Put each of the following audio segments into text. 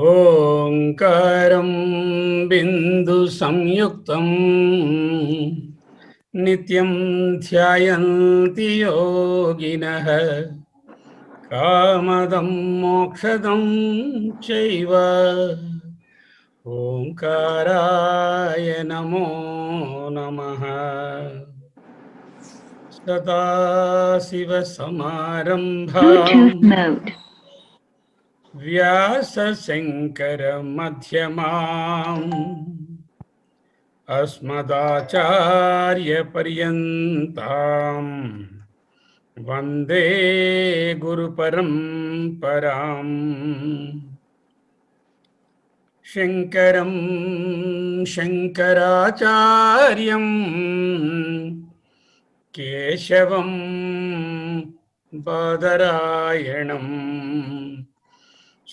ఓంకారం బిందు సంయుక్తం నిత్యం ధ్యాయంతి యోగినః కామదం మోక్షదం చైవ ఓంకారాయ నమో నమః. సదాశివసమారంభాం వ్యాసశంకరమధ్యమాం అస్మదాచార్యపర్యంతాం వందే గురుపరంపరాం. శంకరం శంకరాచార్యం కేశవం బాదరాయణం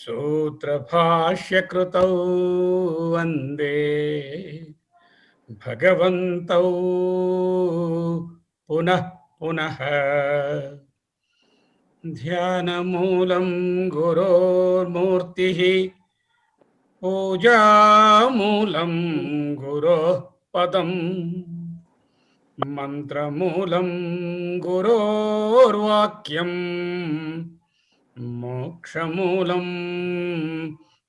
సూత్రభాష్యకృతౌ వందే భగవంతౌ పునః పునః. ధ్యానమూలం గురోర్మూర్తిః పూజామూలం గురోః పదం మంత్రమూలం గురోర్వాక్యం మోక్షమూలం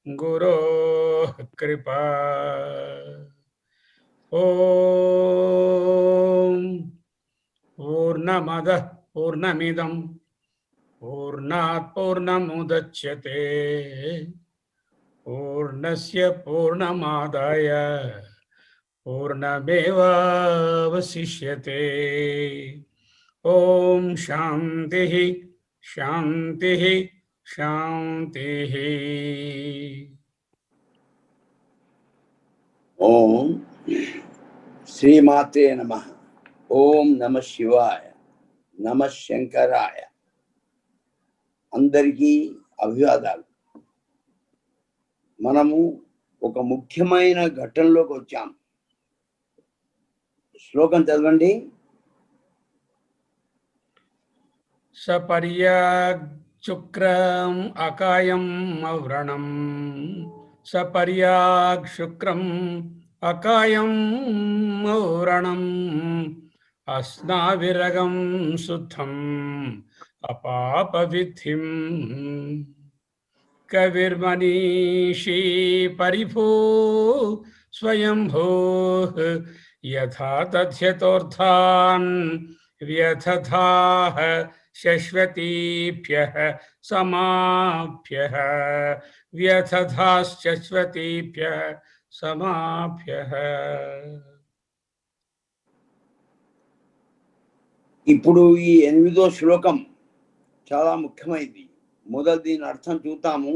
గురోః కృపా. ఓం పూర్ణమదః పూర్ణమిదం పూర్ణాత్ పూర్ణముదచ్యతే పూర్ణస్య పూర్ణమాదాయ పూర్ణమేవావశిష్యతే. ఓం శాంతిః శాంతిః శాంతిః. ఓం శ్రీమాత్రే నమః. ఓం నమః శివాయ, నమః శంకరాయ. అందరికీ అభివాదాలు. మనము ఒక ముఖ్యమైన ఘట్టంలోకి వచ్చాం. శ్లోకం చదవండి. సపర్యాగ్ అకాయం అవ్రణం సపర్యాగ్ శుక్రం అకాయం ఔరణం అస్నావిరగం శుద్ధం అపాపవిద్ధిం. కవిర్మనీషీ పరిభూ స్వయంభూ యథా తథ్యతోర్థాన్ వ్యథథాః శశ్వతీభ్యః సమాభ్యః వ్యథథాశ్చశ్వతీభ్యః సమాభ్యః. ఇప్పుడు ఈ 8వ శ్లోకం చాలా ముఖ్యమైనది. మొదలు దీని అర్థం చూద్దాము,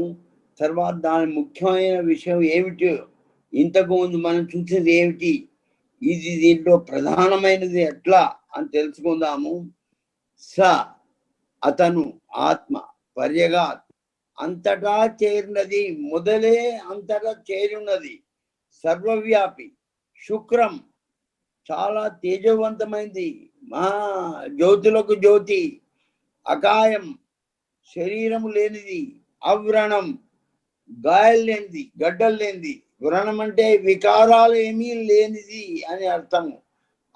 తర్వాత దాని ముఖ్యమైన విషయం ఏమిటి, ఇంతకు ముందు మనం చూసేది ఏమిటి, ఇది దీంట్లో ప్రధానమైనది ఎట్లా అని తెలుసుకుందాము. స అతను ఆత్మ పర్యగాత్ అంతటా చేరినది, మొదలే అంతటా చేరినది, సర్వవ్యాపి, శుక్రం చాలా తేజవంతమైంది, మహా జ్యోతులకు జ్యోతి, అకాయం శరీరము లేనిది, అవ్రణం గాయాలు లేనిది, గడ్డలు లేనిది. వ్రణం అంటే వికారాలు ఏమీ లేనిది అని అర్థము.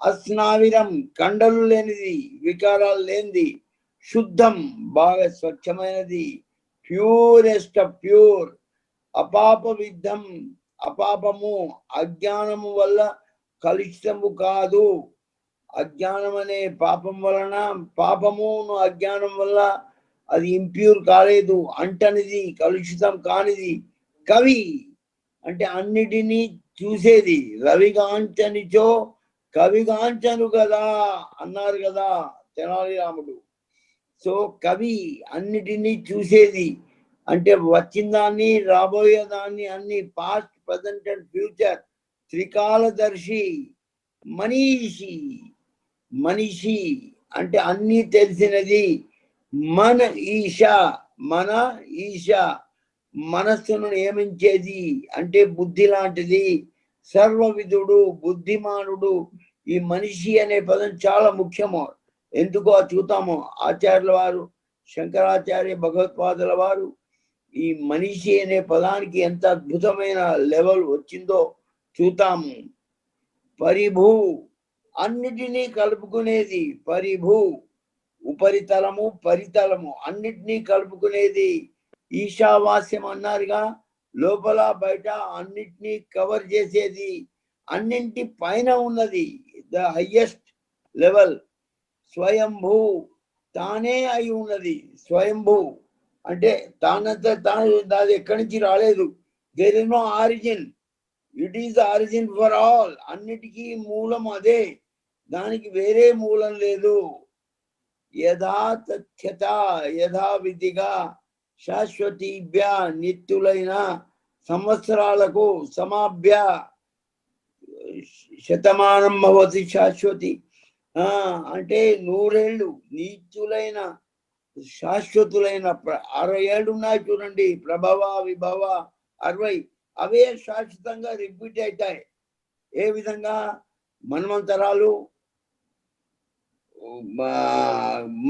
అస్నావిరం కండలు లేనిది, వికారాలు లేనిది. శుద్ధం బాగా స్వచ్ఛమైనది, ప్యూరెస్ట్ ఆఫ్ ప్యూర్. అపాప విద్ధం అపాపము అజ్ఞానము వల్ల కలుషితము కాదు. అజ్ఞానం అనే పాపం వలన, పాపమును అజ్ఞానం వల్ల అది ఇంప్యూర్ కాలేదు, అంటనిది, కలుషితం కానిది. కవి అంటే అన్నిటినీ చూసేది. రవిగాంచనిచో కవిగాంచను కదా అన్నారు కదా తెనాలి రాముడు. సో కవి అన్నిటినీ చూసేది అంటే వచ్చిన దాన్ని, రాబోయే దాన్ని, అన్ని పాస్ట్, ప్రజెంట్ అండ్ ఫ్యూచర్. త్రికాలదర్శి. మనీషి, మనిషి అంటే అన్నీ తెలిసినది. మన ఈశ, మన ఈశ మనస్సును నియమించేది అంటే బుద్ధి లాంటిది. సర్వవిధుడు, బుద్ధిమానుడు, ఈ మనిషి అనే పదం చాలా ముఖ్యము. ఎందుకో చూద్దాము. ఆచార్యుల వారు, శంకరాచార్య భగవత్పాదుల వారు ఈ మనిషి అనే పదానికి ఎంత అద్భుతమైన లెవెల్ వచ్చిందో చూద్దాము. పరిభూ, అన్నిటినీ కలుపుకునేది. పరిభూ, ఉపరితలము పరితలము అన్నిటినీ కలుపుకునేది. ఈశావాస్యం అన్నారుగా, లోపల బయట అన్నిటినీ కవర్ చేసేది, అన్నింటి పైన ఉన్నది, ద హయ్యెస్ట్ లెవెల్. స్వయంభూ, తానే అయి ఉన్నది. స్వయంభూ అంటే తానంతా తాను, అది ఎక్కడి నుంచి రాలేదు. There is no origin, it is the origin for all. అన్నిటికీ మూలం అదే, దానికి వేరే మూలం లేదు. యథాతథ్యత, యథావిధిగా, శాశ్వతీభ్య, నిత్యులైన, సంవత్సరాలకు, సమాభ్య, శతమానం భవతి శాశ్వతి అంటే 100 ఏళ్ళు, నిత్యులైన, శాశ్వతులైన. 60 ఏళ్ళు ఉన్నాయి చూడండి, ప్రభవ విభవ 60, అవే శాశ్వతంగా రిపీట్ అవుతాయి. ఏ విధంగా మన్వంతరాలు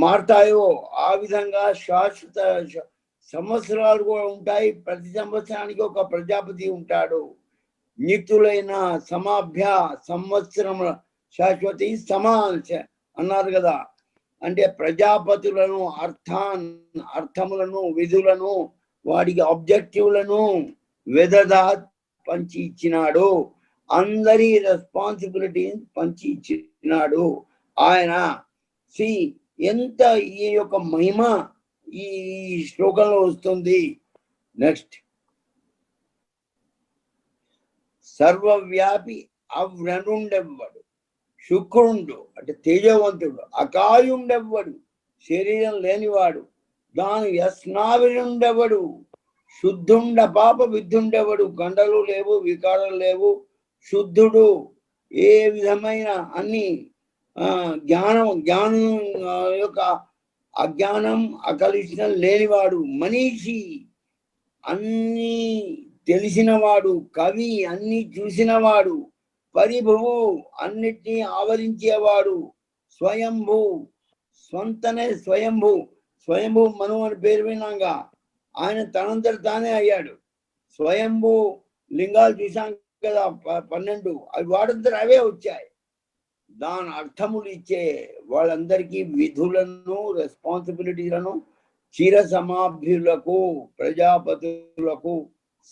మారుతాయో ఆ విధంగా శాశ్వత సంవత్సరాలు కూడా ఉంటాయి. ప్రతి సంవత్సరానికి ఒక ప్రజాపతి ఉంటాడు. నిత్యులైన, సమాభ్య, సంవత్సరం, శాశ్వతి సమాన్ అన్నారు కదా. అంటే ప్రజాపతులను, అర్థములను, విధులను, వాడికి ఆబ్జెక్టివ్లను వెదదాత్ పంచి ఇచ్చినాడు. అందరి రెస్పాన్సిబిలిటీ పంచి ఇచ్చినాడు ఆయన. ఎంత ఈ యొక్క మహిమ ఈ శ్లోకంలో వస్తుంది. నెక్స్ట్, సర్వవ్యాపి అవ్రణుండెవ్వడు, శుక్రుండు అంటే తేజవంతుడు, అకాయుండెవ్వడు, శరీరం లేనివాడు, దాని వ్యస్నావినుండెవడు, శుద్ధుండ పాప విద్ధుండెవడు, గండలు లేవు, వికారాలు లేవు, శుద్ధుడు, ఏ విధమైన అన్ని జ్ఞానం యొక్క అజ్ఞానం అకలుషితం లేనివాడు, మనీషి అన్ని తెలిసినవాడు, కవి అన్ని చూసినవాడు, పరిభువు అన్నిటినీ ఆవరించేవాడు, స్వయంభూ స్వంతనే స్వయంభూ. స్వయంభూ మను అని పేరు విన్నాగా, ఆయన తనంతట తానే అయ్యాడు. స్వయంభూ లింగాలు చూసాం కదా 12, అవి వాడంతట అవే వచ్చాయి. దాని అర్థములు ఇచ్చే వాళ్ళందరికీ విధులను, రెస్పాన్సిబిలిటీలను చిర సమాభ్యులకు, ప్రజాపతులకు,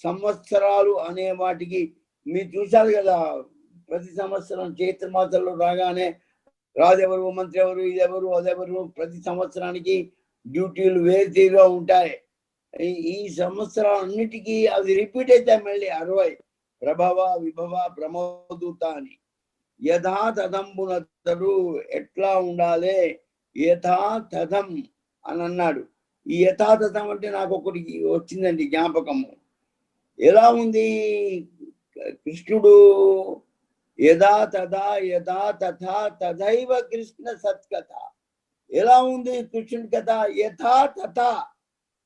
సంవత్సరాలు అనే వాటికి మీరు చూశారు కదా. ప్రతి సంవత్సరం చైత్ర మాసంలో రాగానే రాజెవరు, మంత్రి ఎవరు, ఇదెవరు, అదెవరు, ప్రతి సంవత్సరానికి డ్యూటీలు వేరుతీరుగా ఉంటాయి. ఈ సంవత్సరాలన్నిటికీ అది రిపీట్ అవుతాయి మళ్ళీ 60. ప్రభవ విభవ ప్రమోదూత అని. యథాతథంబునతడు ఎట్లా ఉండాలి, యథాతథం అని అన్నాడు. ఈ యథాతథం అంటే నాకు ఒకటి వచ్చిందండి జ్ఞాపకము. ఎలా ఉంది కృష్ణుడు? యథా తథా యథా తథా తథైవ కృష్ణ సత్కథ. ఎలా ఉంది కృష్ణుడి కథ? యథా తథా,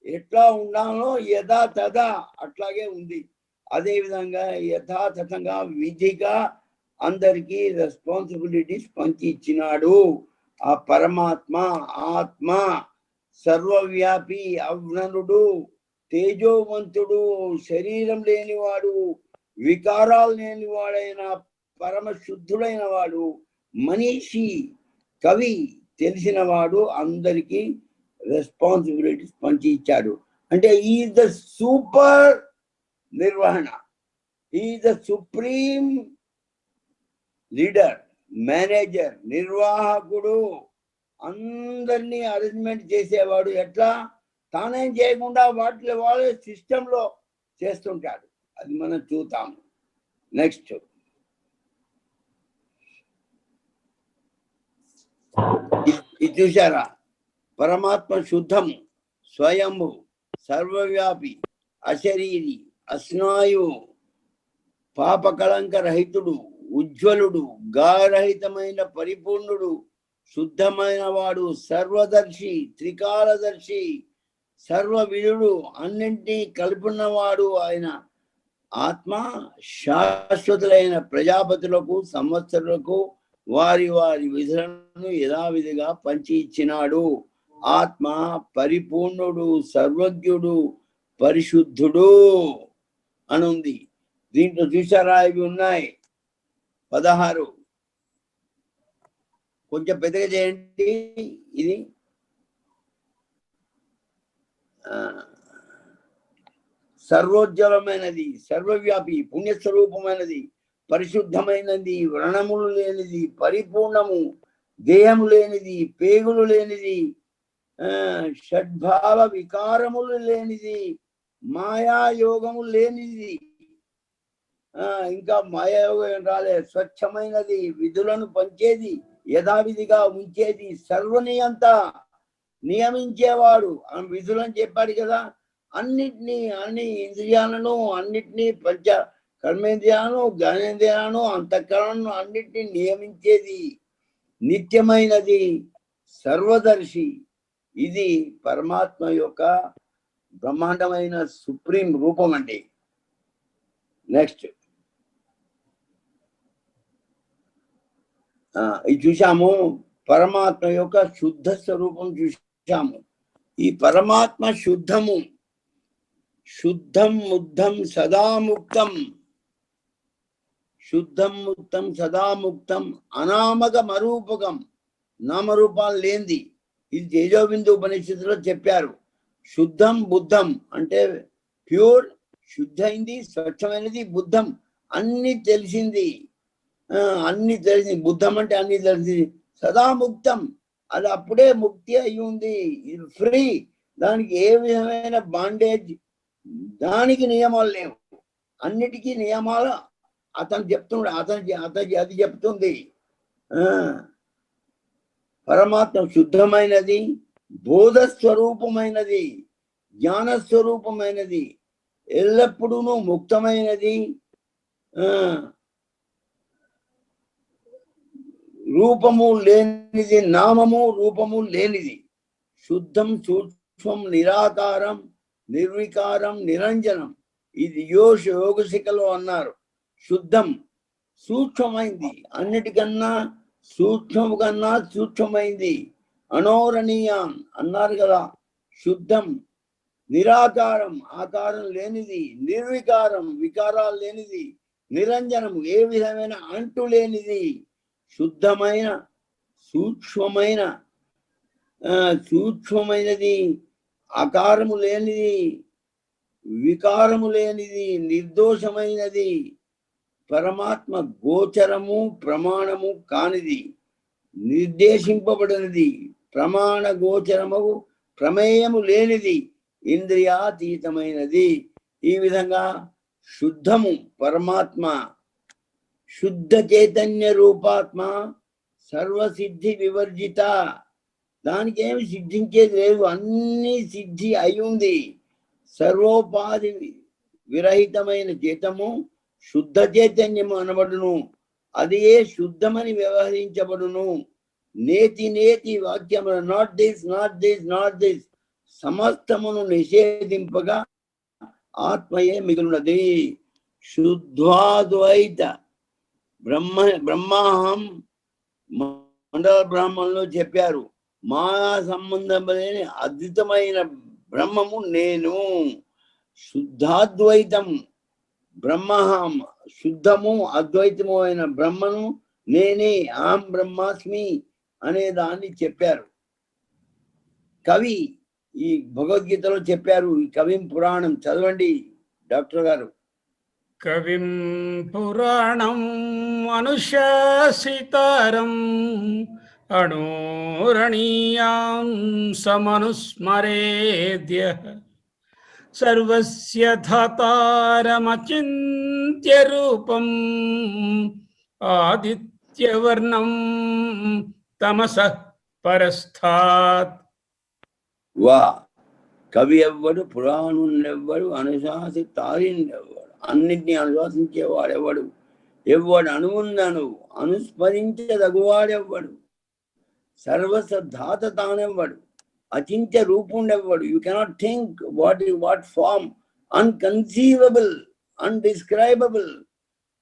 ఎట్లా ఉండాలో యథా తథా అట్లాగే ఉంది. అదే విధంగా యథాతథంగా విధిగా అందరికీ రెస్పాన్సిబిలిటీస్ పంచి ఇచ్చినాడు ఆ పరమాత్మ. ఆత్మ సర్వవ్యాపి, అవ్రణుడు, తేజోవంతుడు, శరీరం లేనివాడు, వికారాలు లేనివాడైన పరమ శుద్ధుడైన వాడు, మనీషి కవి తెలిసినవాడు, అందరికీ రెస్పాన్సిబిలిటీస్ పంచి ఇచ్చాడు. అంటే ఈ ద సూపర్ నిర్వహణ, ఈ ద సుప్రీం లీడర్, మేనేజర్, నిర్వాహకుడు, అందరినీ అరేంజ్మెంట్ చేసేవాడు. ఎట్లా? తానేం చేయకుండా వాటిలో వాళ్ళే సిస్టంలో చేస్తుంటాడు. అది మనం చూద్దాము. నెక్స్ట్, ఇది చూసారా? పరమాత్మ శుద్ధము, స్వయంభు, సర్వవ్యాపి, అశరీరి, అస్నాయు, పాపకళంక రహితుడు, ఉజ్వలుడు, గారహితమైన పరిపూర్ణుడు, శుద్ధమైన వాడు, సర్వదర్శి, త్రికాలదర్శి, సర్వవిధుడు, అన్నింటినీ కలుపున్నవాడు ఆయన ఆత్మ. శాశ్వతులైన ప్రజాపతులకు, సంవత్సరులకు, వారి వారి విధులను యథావిధిగా పంచి ఇచ్చినాడు. ఆత్మ పరిపూర్ణుడు, సర్వజ్ఞుడు, పరిశుద్ధుడు అనుంది. దీంట్లో చూసారా, ఇవి ఉన్నాయి 16. కొంచెం పెద్దగా చేయండి. ఇది సర్వోజ్వలమైనది, సర్వవ్యాపి, పుణ్యస్వరూపమైనది, పరిశుద్ధమైనది, వ్రణములు లేనిది, పరిపూర్ణము, దేహము లేనిది, పేగులు లేనిది, షడ్భావ వికారములు లేనిది, మాయాయోగము లేనిది. ఇంకా మాయాయోగం రాలే. స్వచ్ఛమైనది, విధులను పంచేది, యథావిధిగా ఉంచేది, సర్వనియంత నియమించేవాడు. విధులని చెప్పాడు కదా, అన్నిటినీ, అన్ని ఇంద్రియాలను, అన్నిటినీ, పంచ కర్మేంద్రియాలను, జ్ఞానేంద్రియాలను, అంతఃకరణను అన్నిటినీ నియమించేది, నిత్యమైనది, సర్వదర్శి. ఇది పరమాత్మ యొక్క బ్రహ్మాండమైన సుప్రీం రూపం అండి. నెక్స్ట్ ఇది చూసాము, పరమాత్మ యొక్క శుద్ధ స్వరూపం చూసాము. ఈ పరమాత్మ శుద్ధము, శుద్ధం ముగ్ధం సదాముక్తం, శుద్ధం ముక్తం సదాముక్తం, అనామక మరూపకం, నామరూపాలు లేనిది. ఇది తేజోబిందు ఉపనిషత్తులో చెప్పారు. శుద్ధం బుద్ధం అంటే ప్యూర్, శుద్ధైంది, స్వచ్ఛమైనది. బుద్ధం అన్ని తెలిసింది, అన్ని తెలిసింది. బుద్ధం అంటే అన్ని తెలిసింది. సదాముక్తం, అది అప్పుడే ముక్తి అయి ఉంది, ఇది ఫ్రీ. దానికి ఏ విధమైన బాండేజ్, దానికి నియమాలు లేవు. అన్నిటికీ నియమాలు అతను చెప్తున్నాడు, అతని అది చెప్తుంది. పరమాత్మ శుద్ధమైనది, బోధస్వరూపమైనది, జ్ఞానస్వరూపమైనది, ఎల్లప్పుడూ ముక్తమైనది, రూపము లేనిది, నామము రూపము లేనిది, శుద్ధం సూక్ష్మం నిరాకారం నిర్వికారం నిరంజనం. ఇది యోగశిఖలో అన్నారు. శుద్ధం సూక్ష్మమైంది, అన్నిటికన్నా సూక్ష్మము కన్నా సూక్ష్మమైంది, అనోరణీయం అన్నారు కదా. శుద్ధం నిరాకారం, ఆకారం లేనిది, నిర్వికారం వికారాలు లేనిది, నిరంజనం ఏ విధమైన అంటు లేనిది, శుద్ధమైన సూక్ష్మమైనది, ఆకారము లేనిది, వికారము లేనిది, నిర్దోషమైనది, పరమాత్మ గోచరము ప్రమాణము కానిది, నిర్దేశింపబడినది, ప్రమాణ గోచరము ప్రమేయము లేనిది, ఇంద్రియాతీతమైనది. ఈ విధంగా శుద్ధము పరమాత్మ, శుద్ధ చైతన్య రూపాత్మ, సర్వసిద్ధి వివర్జిత. దానికి ఏమి సిద్ధించేది లేదు, అన్ని సిద్ధి అయి ఉంది. సర్వోపాధి విరహితమైన చేతము శుద్ధ చైతన్యము అనబడును. అది ఏ శుద్ధమని వ్యవహరించబడును. నేతి నేతి వాక్యములు, not this not this not this, సమస్తమును నిషేధింపగా ఆత్మయే మిగులున్నది. శుద్ధాద్వైత బ్రహ్మాహం మండల బ్రాహ్మణులు చెప్పారు. మాయా సంబంధం లేని అద్భుతమైన బ్రహ్మము నేను. శుద్ధాద్వైతం బ్రహ్మహం, శుద్ధము అద్వైతము అయిన బ్రహ్మను నేనే, ఆం బ్రహ్మాస్మి అనే దాన్ని చెప్పారు. కవి ఈ భగవద్గీతలో చెప్పారు. ఈ కవిం పురాణం చదవండి డాక్టర్ గారు. కవిం పురాణం అనుశాసితారం అణోరణీయాం సమనుస్మరేద్య సర్వస్య ధాతారమచింత్య రూపం ఆదిత్యవర్ణం తమసః పరస్థాత్. వా, కవి ఎవ్వడు, పురాణున్నెవ్వడు, అనుశాసితారిన్నెవ్వడు, అన్నిటినీ అనుశాసించేవాడెవ్వడు, ఎవ్వడు అణువుందను అనుస్మరించదగువాడెవ్వడు, సర్వసధాత తానెవ్వడు, అచింత్య రూపుండెవ్వడు. You cannot think what form, unconceivable, undescribable,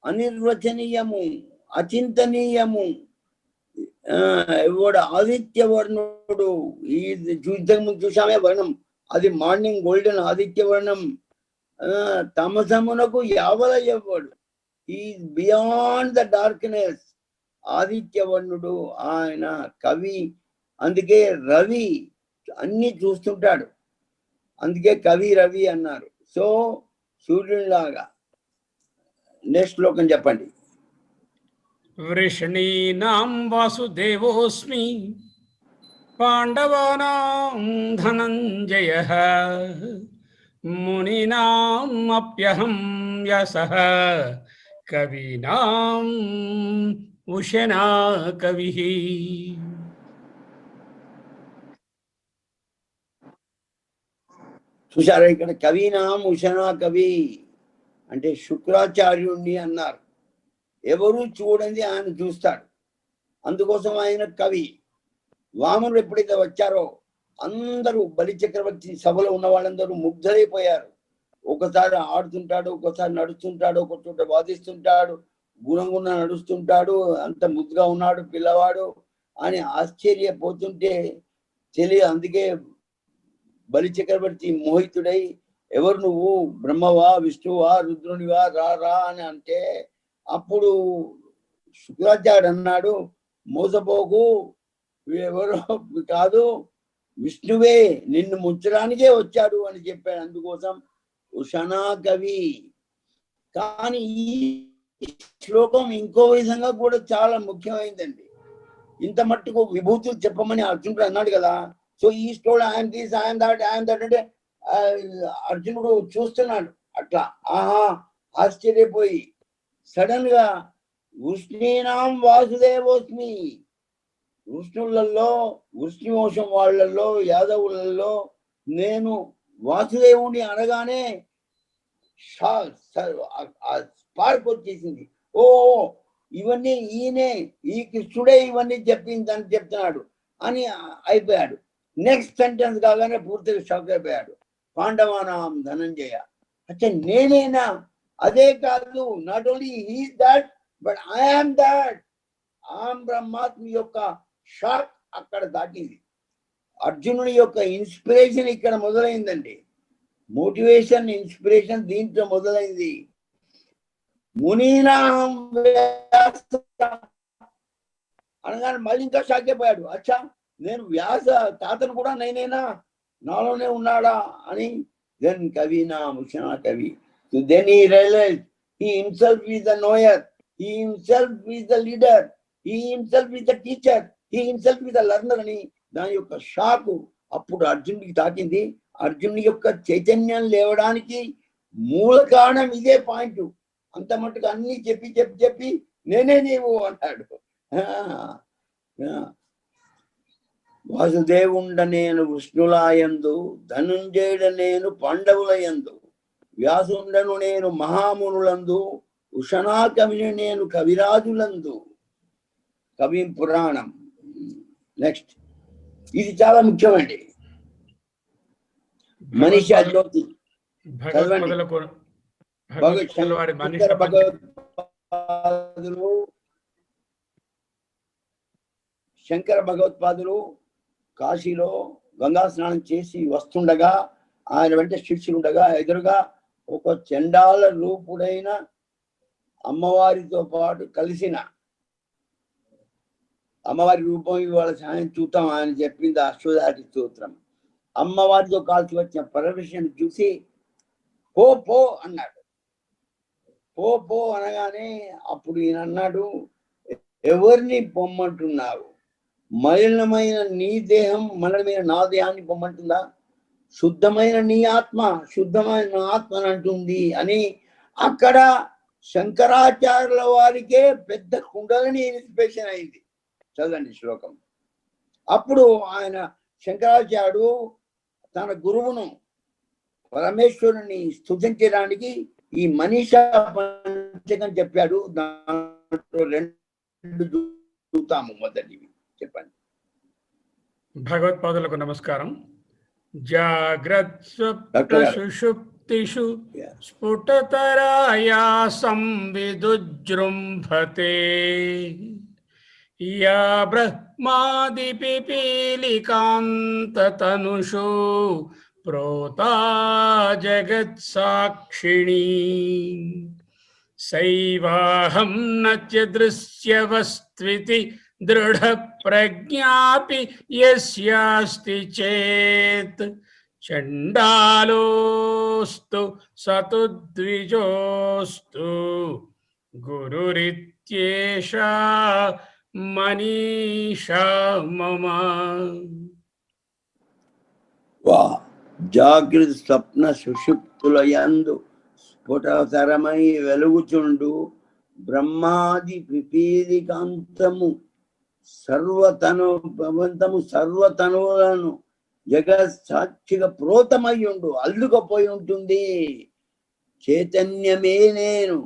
అనిర్వచనీయము, అచింతనీయము, ఎవడు ఆదిత్యవర్ణుడు, ఈ ఇంతకు ముందు చూసామే వర్ణం, అది మార్నింగ్ గోల్డెన్ ఆదిత్యవర్ణం. తమసమునకు యావల ఎవ్వడు, ఈ బియాండ్ ద డార్క్నెస్, ఆదిత్యవర్ణుడు ఆయన కవి. అందుకే రవి అన్ని చూస్తుంటాడు, అందుకే కవి రవి అన్నారు. సో సూర్యునిలాగా. నెక్స్ట్ శ్లోకం చెప్పండి. వృషణీనాం వాసుదేవోస్మి పాండవానాం ధనంజయః మునీనాం అప్యహం వ్యాసః కవీనాం ఉషనా కవిః. చూసారా ఇక్కడ కవీనాం ఉషనా కవి అంటే శుక్రాచార్యుణ్ణి అన్నారు. ఎవరు చూడండి ఆయన చూస్తాడు, అందుకోసం ఆయన కవి. వామనుడు ఎప్పుడైతే వచ్చారో అందరూ బలిచక్రవర్తి సభలో ఉన్న వాళ్ళందరూ ముగ్ధులైపోయారు. ఒకసారి ఆడుతుంటాడు, ఒకసారి నడుస్తుంటాడు, ఒక చోట వాదిస్తుంటాడు, గుణగుణ నడుస్తుంటాడు, అంత ముద్దుగా ఉన్నాడు పిల్లవాడు అని ఆశ్చర్యపోతుంటే అందుకే బలిచక్రవర్తి మోహితుడై, ఎవరు నువ్వు, బ్రహ్మవా విష్ణువా రుద్రునివా రా రా అని అంటే, అప్పుడు శుక్రాచార్యుడు అన్నాడు, మోసపోకు, ఎవరో కాదు విష్ణువే నిన్ను ముంచడానికే వచ్చాడు అని చెప్పాడు. అందుకోసం ఉషనా కవి. కానీ ఈ శ్లోకం ఇంకో విధంగా కూడా చాలా ముఖ్యమైందండి. ఇంత మట్టుకు విభూతులు చెప్పమని అర్జునుడు అన్నాడు కదా. సో ఈ స్టోరీ ఆయన తీసి ఆయన దాటి అంటే అర్జునుడు చూస్తున్నాడు అట్లా, ఆహా ఆశ్చర్యపోయి సడన్ గా వృష్ణీనాం వాసుదేవోస్మి, వృష్ణులలో వృష్ణివంశం వాళ్ళల్లో యాదవులలో నేను వాసుదేవుని అనగానే స్పార్క్ వచ్చేసింది. ఓ ఇవన్నీ ఈయనే, ఈ కృష్ణుడే ఇవన్నీ చెప్పిందని చెప్తున్నాడు అని అయిపోయాడు. నెక్స్ట్ సెంటెన్స్ కాగానే పూర్తిగా షాక్ అయిపోయాడు. పాండవానాం ధనంజయ, అంటే నేనేనా? అదే కాదు, not only he's that but I am that, ఆం బ్రహ్మాత్మ యొక్క షాక్ అక్కడ దాటింది. అర్జునుని యొక్క ఇన్స్పిరేషన్ ఇక్కడ మొదలైందండి. మోటివేషన్ ఇన్స్పిరేషన్ దీంట్లో మొదలైంది. మునీనాం అనగానే మళ్ళీ ఇంకా షాక్ అయిపోయాడు. అచ్చా నేను వ్యాస తాతను కూడా నేనేనా, నాలోనే ఉన్నాడా అని. దెన్ కవినా ముషనా కవి. So then he realized he himself is the knower, he himself is the leader, he himself is the teacher, he himself is the learner అని దాని యొక్క షాకు అప్పుడు అర్జునుడికి తాకింది. అర్జునుడి యొక్క చైతన్యం లేవడానికి మూల కారణం ఇదే పాయింట్. అంత మటుకు అన్ని చెప్పి చెప్పి చెప్పి నేనే నీవు అన్నాడు. వాసుదేవుండ నేను విష్ణులాయందు, ధనుంజయుడ నేను పాండవులయందు, వ్యాసుండను నేను మహామునులందు, ఉషనా కవిని నేను కవిరాజులందు. కవి పురాణం. నెక్స్ట్ ఇది చాలా ముఖ్యమండి. మనిషి అజ్యోతి శంకర భగవత్పాదులు కాశీలో గంగా స్నానం చేసి వస్తుండగా ఆయన వెంట శిష్యులుండగా ఎదురుగా ఒక చండాల రూపుడైన అమ్మవారితో పాటు కలిసిన అమ్మవారి రూపం ఇవాళ సాయం చూద్దాం ఆయన చెప్పింది అశ్వదాటి స్తోత్రం. అమ్మవారితో కాల్చి వచ్చిన పరమేశ్వరుని చూసి పో పో అన్నాడు. పో పో అనగానే అప్పుడు ఈయన అన్నాడు, ఎవరిని పొమ్మంటున్నావు? మలినమైన నీ దేహం మలినమైన నా దేహాన్ని పొమ్మంటుందా? శుద్ధమైన నీ ఆత్మ శుద్ధమైన నా ఆత్మ అంటుంది అని. అక్కడ శంకరాచార్యుల వారికే పెద్ద కుండలని ఇన్స్పిరేషన్ అయింది. చదవండి శ్లోకం. అప్పుడు ఆయన శంకరాచార్యుడు తన గురువును పరమేశ్వరుని స్తుతించడానికి ఈ మనీషా పంచకం చెప్పాడు. దాంట్లో 2 చూస్తాము. మొదటివి చెప్పండి. భగవత్పాదులకు నమస్కారం. జాగ్రత్ స్వప్న సుషుప్తిషు స్ఫుటతరాయా సంవిదుజృంభతే या ब्रह्मादिपिपीलिकान्ततनुषु प्रोता जगत्साक्षिणी सैवाहं न च दृश्यवस्त्विति दृढप्रज्ञापि यस्यास्ति चेत् चण्डालोऽस्तु सतु द्विजोऽस्तु गुरुरित्येषा మనీషా మమ. జాగృత స్వప్న సుషుప్తులయందు స్ఫుటతరమై వెలుగుచుండు బ్రహ్మాది పిపీలికాంతము సర్వతనువులను జగత్ సాక్షిగా ప్రోతమయ్యుండు అల్లుకపోయి ఉంటుంది. చైతన్యమే నేను,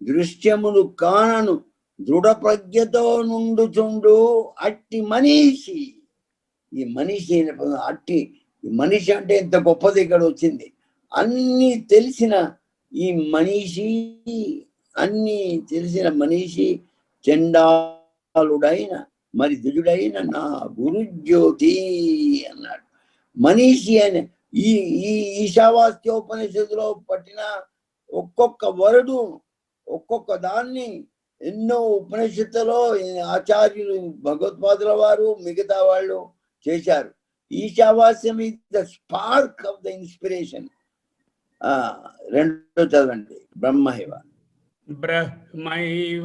దృశ్యములు కానను, దృఢ ప్రజ్ఞతో నుండుచుండు అట్టి మనిషి. ఈ మనిషి అట్టి మనిషి అంటే ఎంత గొప్పది ఇక్కడ వచ్చింది. అన్ని తెలిసిన ఈ మనిషి, అన్ని తెలిసిన మనిషి, చండాలుడైన మరి దుజుడైన నా గురుజ్యోతి అన్నాడు. మనిషి అని ఈ ఈశావాస్యోపనిషత్తులో పట్టిన ఒక్కొక్క వరుడు ఒక్కొక్క దాన్ని ఎన్నో ఉపనిషత్తులో ఆచార్యులు భగవత్పాదుల వారు మిగతా వాళ్ళు చేశారు. ఈశావాస్యం is the spark of the inspiration. రెండో చదవండి. బ్రహ్మైవ బ్రహ్మైవహమిదం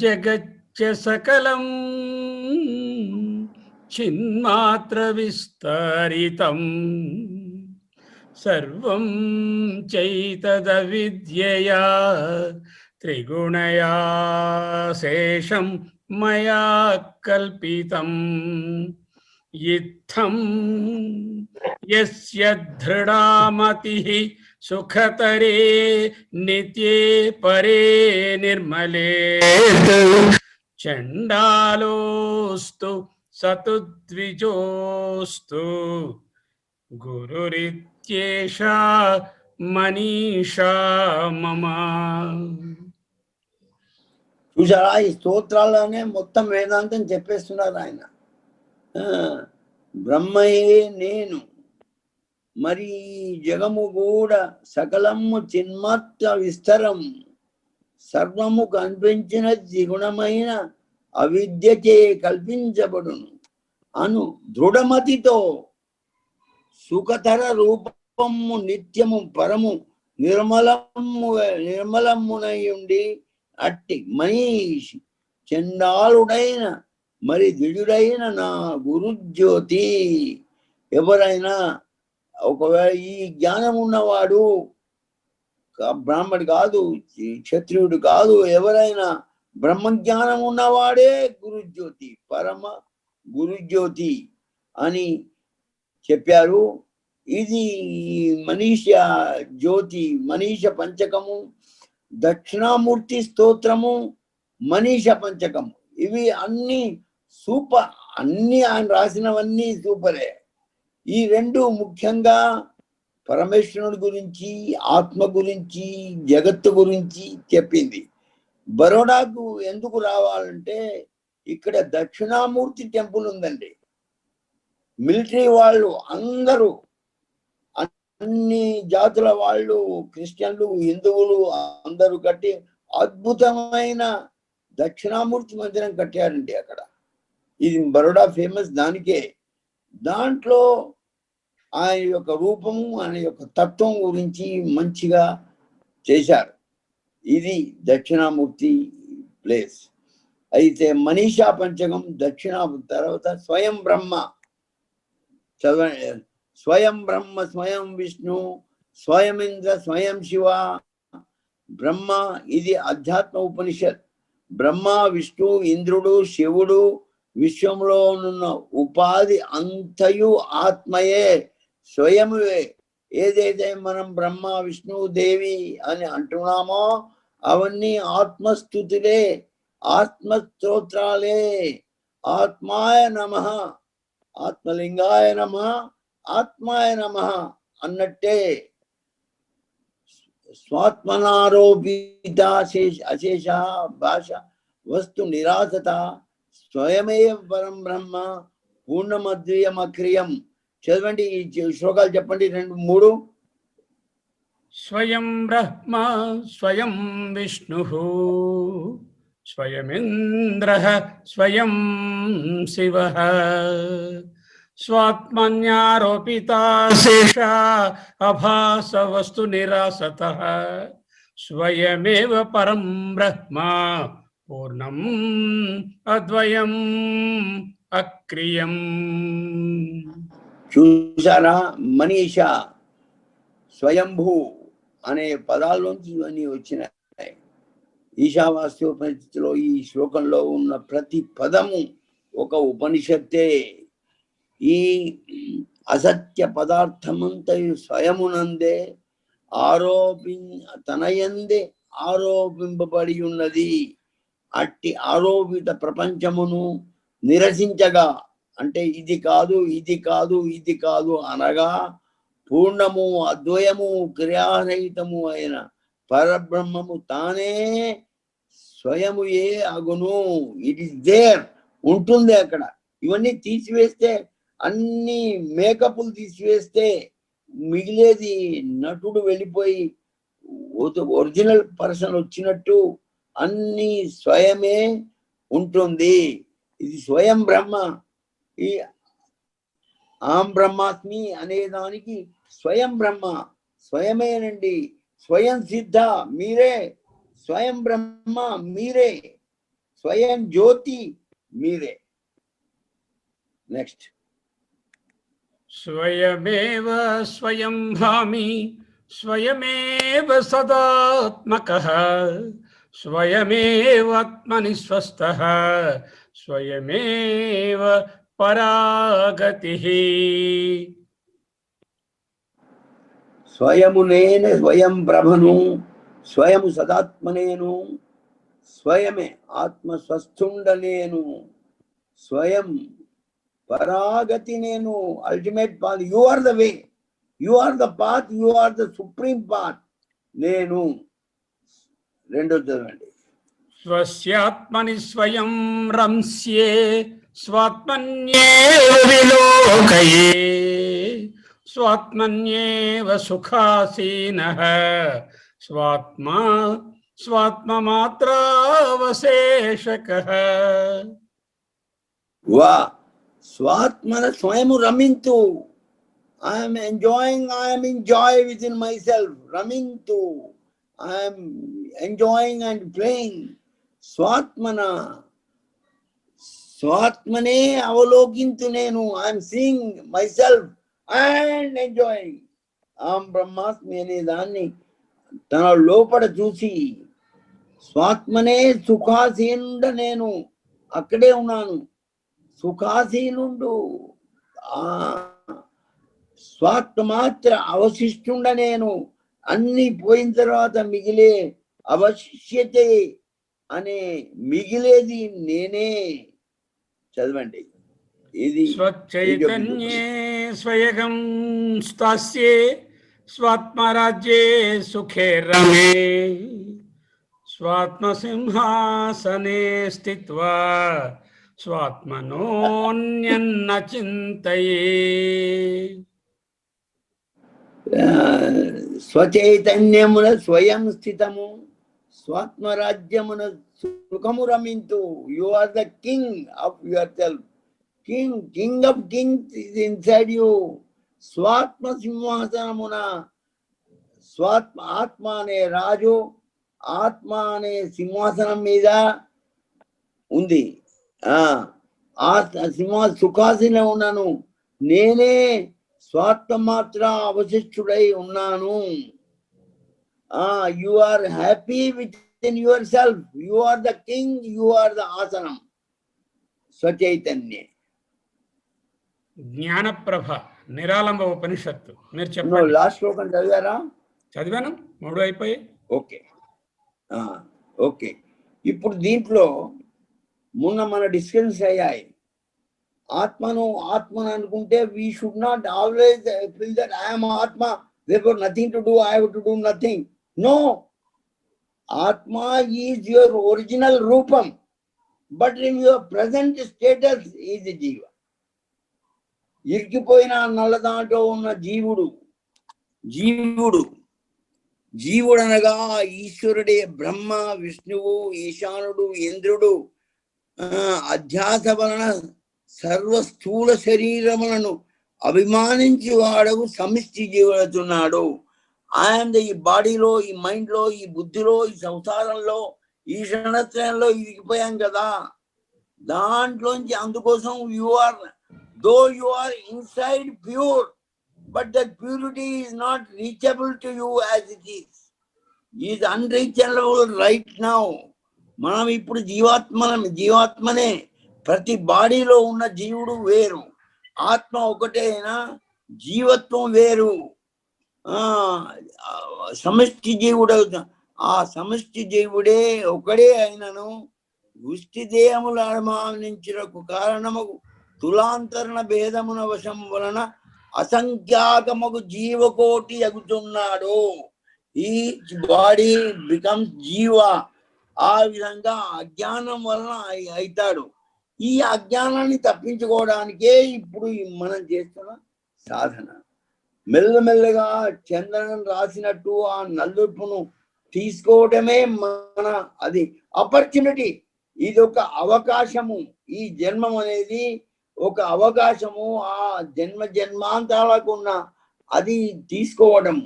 జగచ్చ సకలం చిన్మాత్ర విస్తరితం సర్వం చైతదవిద్యయా త్రిగుణయా శేషం మయా కల్పితం ఇత్థం యస్య దృఢామతిః సుఖతరే నిత్యే పరే నిర్మలే చండాలోస్తు సతు ద్విజోస్తు గురురిత్యేషా మనీషా మమ. చూసారా, ఈ స్తోత్రాల్లోనే మొత్తం వేదాంతం చెప్పేస్తున్నారు ఆయన. బ్రహ్మయే నేను, మరి జగము కూడా సకలము చిన్మాత్ర విస్తరం, సర్వము కనిపించిన ద్విగుణమైన అవిద్యచే కల్పించబడును అను దృఢమతితో సుఖతర రూపము నిత్యము పరము నిర్మలమునయుండి అట్టి మనీషి చండాలుడైన మరి దిడుడైన నా గురుజ్యోతి. ఎవరైనా ఒకవేళ ఈ జ్ఞానం ఉన్నవాడు, బ్రాహ్మడు కాదు, క్షత్రియుడు కాదు, ఎవరైనా బ్రహ్మజ్ఞానం ఉన్నవాడే గురుజ్యోతి, పరమ గురుజ్యోతి అని చెప్పారు. ఇది మనీష జ్యోతి, మనీష పంచకము, దక్షిణామూర్తి స్తోత్రము, మనీష పంచకము. ఇవి అన్ని సూపర్, అన్ని ఆయన రాసినవన్నీ సూపరే. ఈ రెండు ముఖ్యంగా పరమేశ్వరుడి గురించి, ఆత్మ గురించి, జగత్తు గురించి చెప్పింది. బరోడాకు ఎందుకు రావాలంటే ఇక్కడ దక్షిణామూర్తి టెంపుల్ ఉందండి. మిలిటరీ వాళ్ళు అందరూ, అన్ని జాతుల వాళ్ళు, క్రిస్టియన్లు, హిందువులు అందరూ కట్టి అద్భుతమైన దక్షిణామూర్తి మందిరం కట్టారండి అక్కడ. ఇది బరోడా ఫేమస్ దానికే. దాంట్లో ఆయన యొక్క రూపము, ఆయన యొక్క తత్వం గురించి మంచిగా చేశారు. ఇది దక్షిణామూర్తి ప్లేస్. అయితే మనీషా పంచకం దక్షిణామూర్తి తర్వాత స్వయం బ్రహ్మ, స్వయం బ్రహ్మ, స్వయం విష్ణు, స్వయం ఇంద్ర, స్వయం శివ. బ్రహ్మ ఇది అధ్యాత్మ ఉపనిషత్. బ్రహ్మ, విష్ణు, ఇంద్రుడు, శివుడు, విశ్వంలో ఉన్న ఉపాధి అంతయు ఆత్మయే, స్వయమువే. ఏదైతే మనం బ్రహ్మ, విష్ణు, దేవి అని అంటున్నామో అవన్నీ ఆత్మస్థుతులే, ఆత్మస్తోత్రాలే. ఆత్మాయ నమః, ఆత్మలింగాయ నమః, ఆత్మాయ నమః అన్నట్టే స్వాత్మనారోపిత అశేష భాష వస్తు నిరాసత స్వయమేవ పరం బ్రహ్మ పూర్ణమద్వియమక్రియం. చదవండి ఈ శ్లోకాలు చెప్పండి, 2, 3. స్వయం బ్రహ్మ స్వయం విష్ణు స్వయమింద్ర స్వయం శివ స్వాత్మన్యారోపితాశేష అభాస వస్తు నిరాసత స్వయమేవ పరం బ్రహ్మ పూర్ణం అద్వయం అక్రియం. చూసారా, మనీష స్వయంభూ అనే పదాల్లోంచి ఇవన్నీ వచ్చినాయి. ఈశావాస్యోపనిషత్తులో ఈ శ్లోకంలో ఉన్న ప్రతి పదము ఒక ఉపనిషత్తే. ఈ అసత్య పదార్థమంతయు స్వయమునందే తనయందే ఆరోపింపబడి ఉన్నది. అట్టి ఆరోపిత ప్రపంచమును నిరసించగా, అంటే ఇది కాదు ఇది కాదు ఇది కాదు అనగా, పూర్ణము అద్వయము క్రియారహితము అయిన పరబ్రహ్మము తానే స్వయము ఏ అగును. ఇట్ ఇస్ దేర్, ఉంటుంది అక్కడ. ఇవన్నీ తీసివేస్తే, అన్ని మేకప్లు తీసివేస్తే మిగిలేది నటుడు వెళ్ళిపోయి ఒరిజినల్ పర్సన్ వచ్చినట్టు అన్ని స్వయమే ఉంటుంది. ఇది స్వయం బ్రహ్మ. ఈ ఆం బ్రహ్మాస్మి అనేదానికి స్వయం బ్రహ్మ, స్వయమేనండి, స్వయం సిద్ధ మీరే, స్వయం బ్రహ్మ మీరే, స్వయం జ్యోతి మీరే. నెక్స్ట్. స్వయమేవ స్వయం భామి స్వయమేవ సదాత్మకః స్వయమేవాత్మని స్వస్థః స్వయమేవ పరాగతిః. స్వయము నేను, స్వయం ప్రభను, స్వయము సదాత్మనేను, స్వయమే ఆత్మ స్వస్థుండ నేను, స్వయం పరాగతి నేను, ultimate path. You are the way, you are the path, you are the supreme path. నేను. రెండోది చదవండి. స్వస్యాత్మని స్వయం రంస్యే స్వాత్మన్యేవ విలోకయే స్వాత్మన్యేవ సుఖాసీనః స్వాత్మమాత్రావశేషకః. వా స్వాత్మన స్వయము రమింతు. I'm enjoying, I'm in joy with in my self. రమింతు, ఐఎమ్ ఎంజాయింగ్ అండ్ ప్లేయింగ్. స్వాత్మన, స్వాత్మనే అవలోకింతు నేను. I'm seeing my self and enjoying. ఆం బ్రహ్మాస్మి అనే దాన్ని తన లోపల చూసి, స్వాత్మనే సుఖాసీనుండ నేను, అక్కడే ఉన్నాను. సుఖాసీనుండు. స్వాత్మ మాత్ర అవశిష్టుండ నేను. అన్ని పోయిన తర్వాత మిగిలే అవశిష్యతే అనే మిగిలేది నేనే. చదవండి. ఇది స్వచైతన్యే స్వయగం స్థాస్యే స్వాత్మరాజ్యే సుఖే రమే స్వాత్మసింహాసనే స్థిత్వా స్వాత్మనోన్యన్న చింతయే. స్వచైతన్యమున స్వయం స్థితము, స్వాత్మరాజ్యమున సుఖము రమింతు. You are the king of your self. King of kings is inside you. స్వాత్మ సింహాసనమున, స్వాత్మ ఆత్మ అనే రాజు, ఆత్మ అనే సింహాసనం మీద ఉంది. సుఖాసీనం ఉన్నాను నేనే. స్వాత్మ మాత్ర అవశిష్టుడై ఉన్నాను. You are happy within yourself. You are the king, you are the ఆసనం. స్వచైతన్య. జ్ఞానప్రభ నిరాలంబ ఉపనిషత్తు. మీరు చెప్పండి. లాస్ట్ శ్లోకం చదివారా? చదివాను, 3 అయిపోయి. Okay, okay. ఇప్పుడు దీంట్లో మొన్న మన డిస్కషన్స్ అయ్యాయి. ఆత్మను అనుకుంటే we should not always feel that I'm ఆత్మ, therefore nothing to do, I have to do nothing. No, Atma is your original Rupam, but in your present status is Jiva. ఇరికిపోయిన నల్ల దాంట్లో ఉన్న జీవుడు అనగా ఈశ్వరుడే, బ్రహ్మ, విష్ణువు, ఈశానుడు, ఇంద్రుడు అధ్యాస వలన సర్వ స్థూల శరీరములను అభిమానించి వాడకు సమిష్టి జీవుడుతున్నాడు. ఆయన ఈ బాడీలో, ఈ మైండ్ లో, ఈ బుద్ధిలో, ఈ సంసారంలో, ఈ క్షణత్రయంలో ఇరికిపోయాం కదా, దాంట్లోంచి అందుకోసం though you are inside pure, but that purity is not reachable to you as it is unreachable right now. మనం ఇప్పుడు జీవాత్మనే. ప్రతి బాడీలో ఉన్న జీవుడు వేరు, ఆత్మ ఒకటేనా, జీవత్వం వేరు. సమష్టి జీవుడు, ఆ సమష్టి జీవుడే ఒకడే అయినను వృష్టి దేహముల అనుమానించుటకు కారణము తులాంతరణ భేదమున వశం వలన అసంఖ్యాకముకు జీవకోటి అగుతున్నాడు. ఈచ్ బాడీ బికమ్స్ జీవ. ఆ విధంగా అజ్ఞానం వలన అవుతాడు. ఈ అజ్ఞానాన్ని తప్పించుకోవడానికే ఇప్పుడు మనం చేస్తున్న సాధన. మెల్లమెల్లగా చంద్రన్ రాసినట్టు ఆ నలుపును తీసుకోవడమే మన అది ఆపర్చునిటీ. ఇది ఒక అవకాశము. ఈ జన్మం అనేది ఒక అవకాశము. ఆ జన్మాంతాలకు ఉన్న అది తీసుకోవడం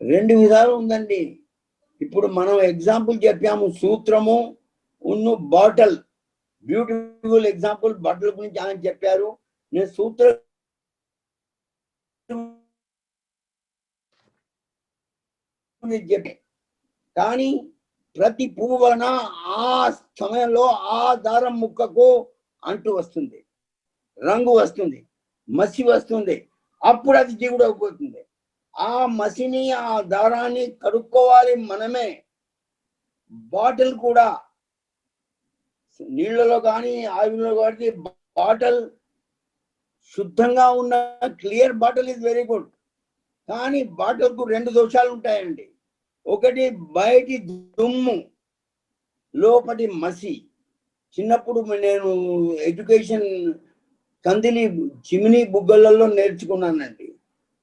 2 విధాలు ఉందండి. ఇప్పుడు మనం ఎగ్జాంపుల్ చెప్పాము, సూత్రము ఉన్ను బాటల్. బ్యూటిఫుల్ ఎగ్జాంపుల్ బాటల్ గురించి ఆయన చెప్పారు. నేను సూత్రం చెప్పే, కానీ ప్రతి పువ్వు వలన ఆ సమయంలో ఆ దారం ముక్కకు అంటూ వస్తుంది, రంగు వస్తుంది, మసి వస్తుంది. అప్పుడు అది జీవుడు అయిపోతుంది. ఆ మసిని, ఆ దారాన్ని కడుక్కోవాలి మనమే. బాటిల్ కూడా నీళ్ళలో కానీ ఆవిరిలో కానీ బాటిల్ శుద్ధంగా ఉన్న clear bottle is very good. కానీ బాటిల్కు 2 దోషాలు ఉంటాయండి. ఒకటి బయటి దుమ్ము, లోపటి మసి. చిన్నప్పుడు నేను ఎడ్యుకేషన్ కందిలి చిమినీ బుగ్గలలో నేర్చుకున్నానండి.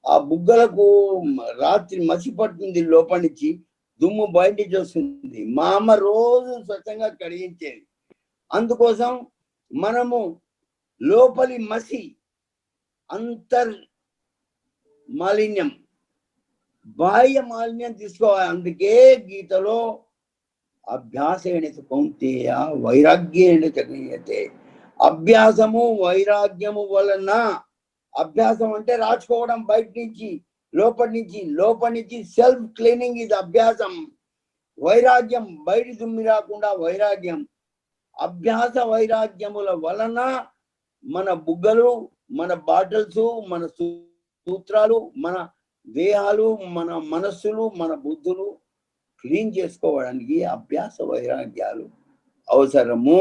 ఆ బుగ్గలకు రాత్రి మసి పడుతుంది, లోపలి నుంచి దుమ్ము బయటికి వస్తుంది. మా అమ్మ రోజు స్వచ్ఛంగా కడిగించేది. అందుకోసం మనము లోపలి మసి, అంతర్ మాలిన్యం, బాహ్య మాలిన్యం తీసుకోవాలి. అందుకే గీతలో అభ్యాసేణ కౌంతేయ వైరాగ్యేణ చక్రియతే. అభ్యాసము వైరాగ్యము వలన, అభ్యాసం అంటే రాచుకోవడం బయట నుంచి లోపటి నుంచి సెల్ఫ్ క్లీనింగ్ ఇది అభ్యాసం. వైరాగ్యం, బయట దుమ్మి రాకుండా వైరాగ్యం. అభ్యాస వైరాగ్యముల వలన మన బుగ్గలు, మన బాటిల్స్, మన సూత్రాలు, మన దేహాలు, మన మనస్సులు, మన బుద్ధులు క్లీన్ చేసుకోవడానికి అభ్యాస వైరాగ్యాలు అవసరము.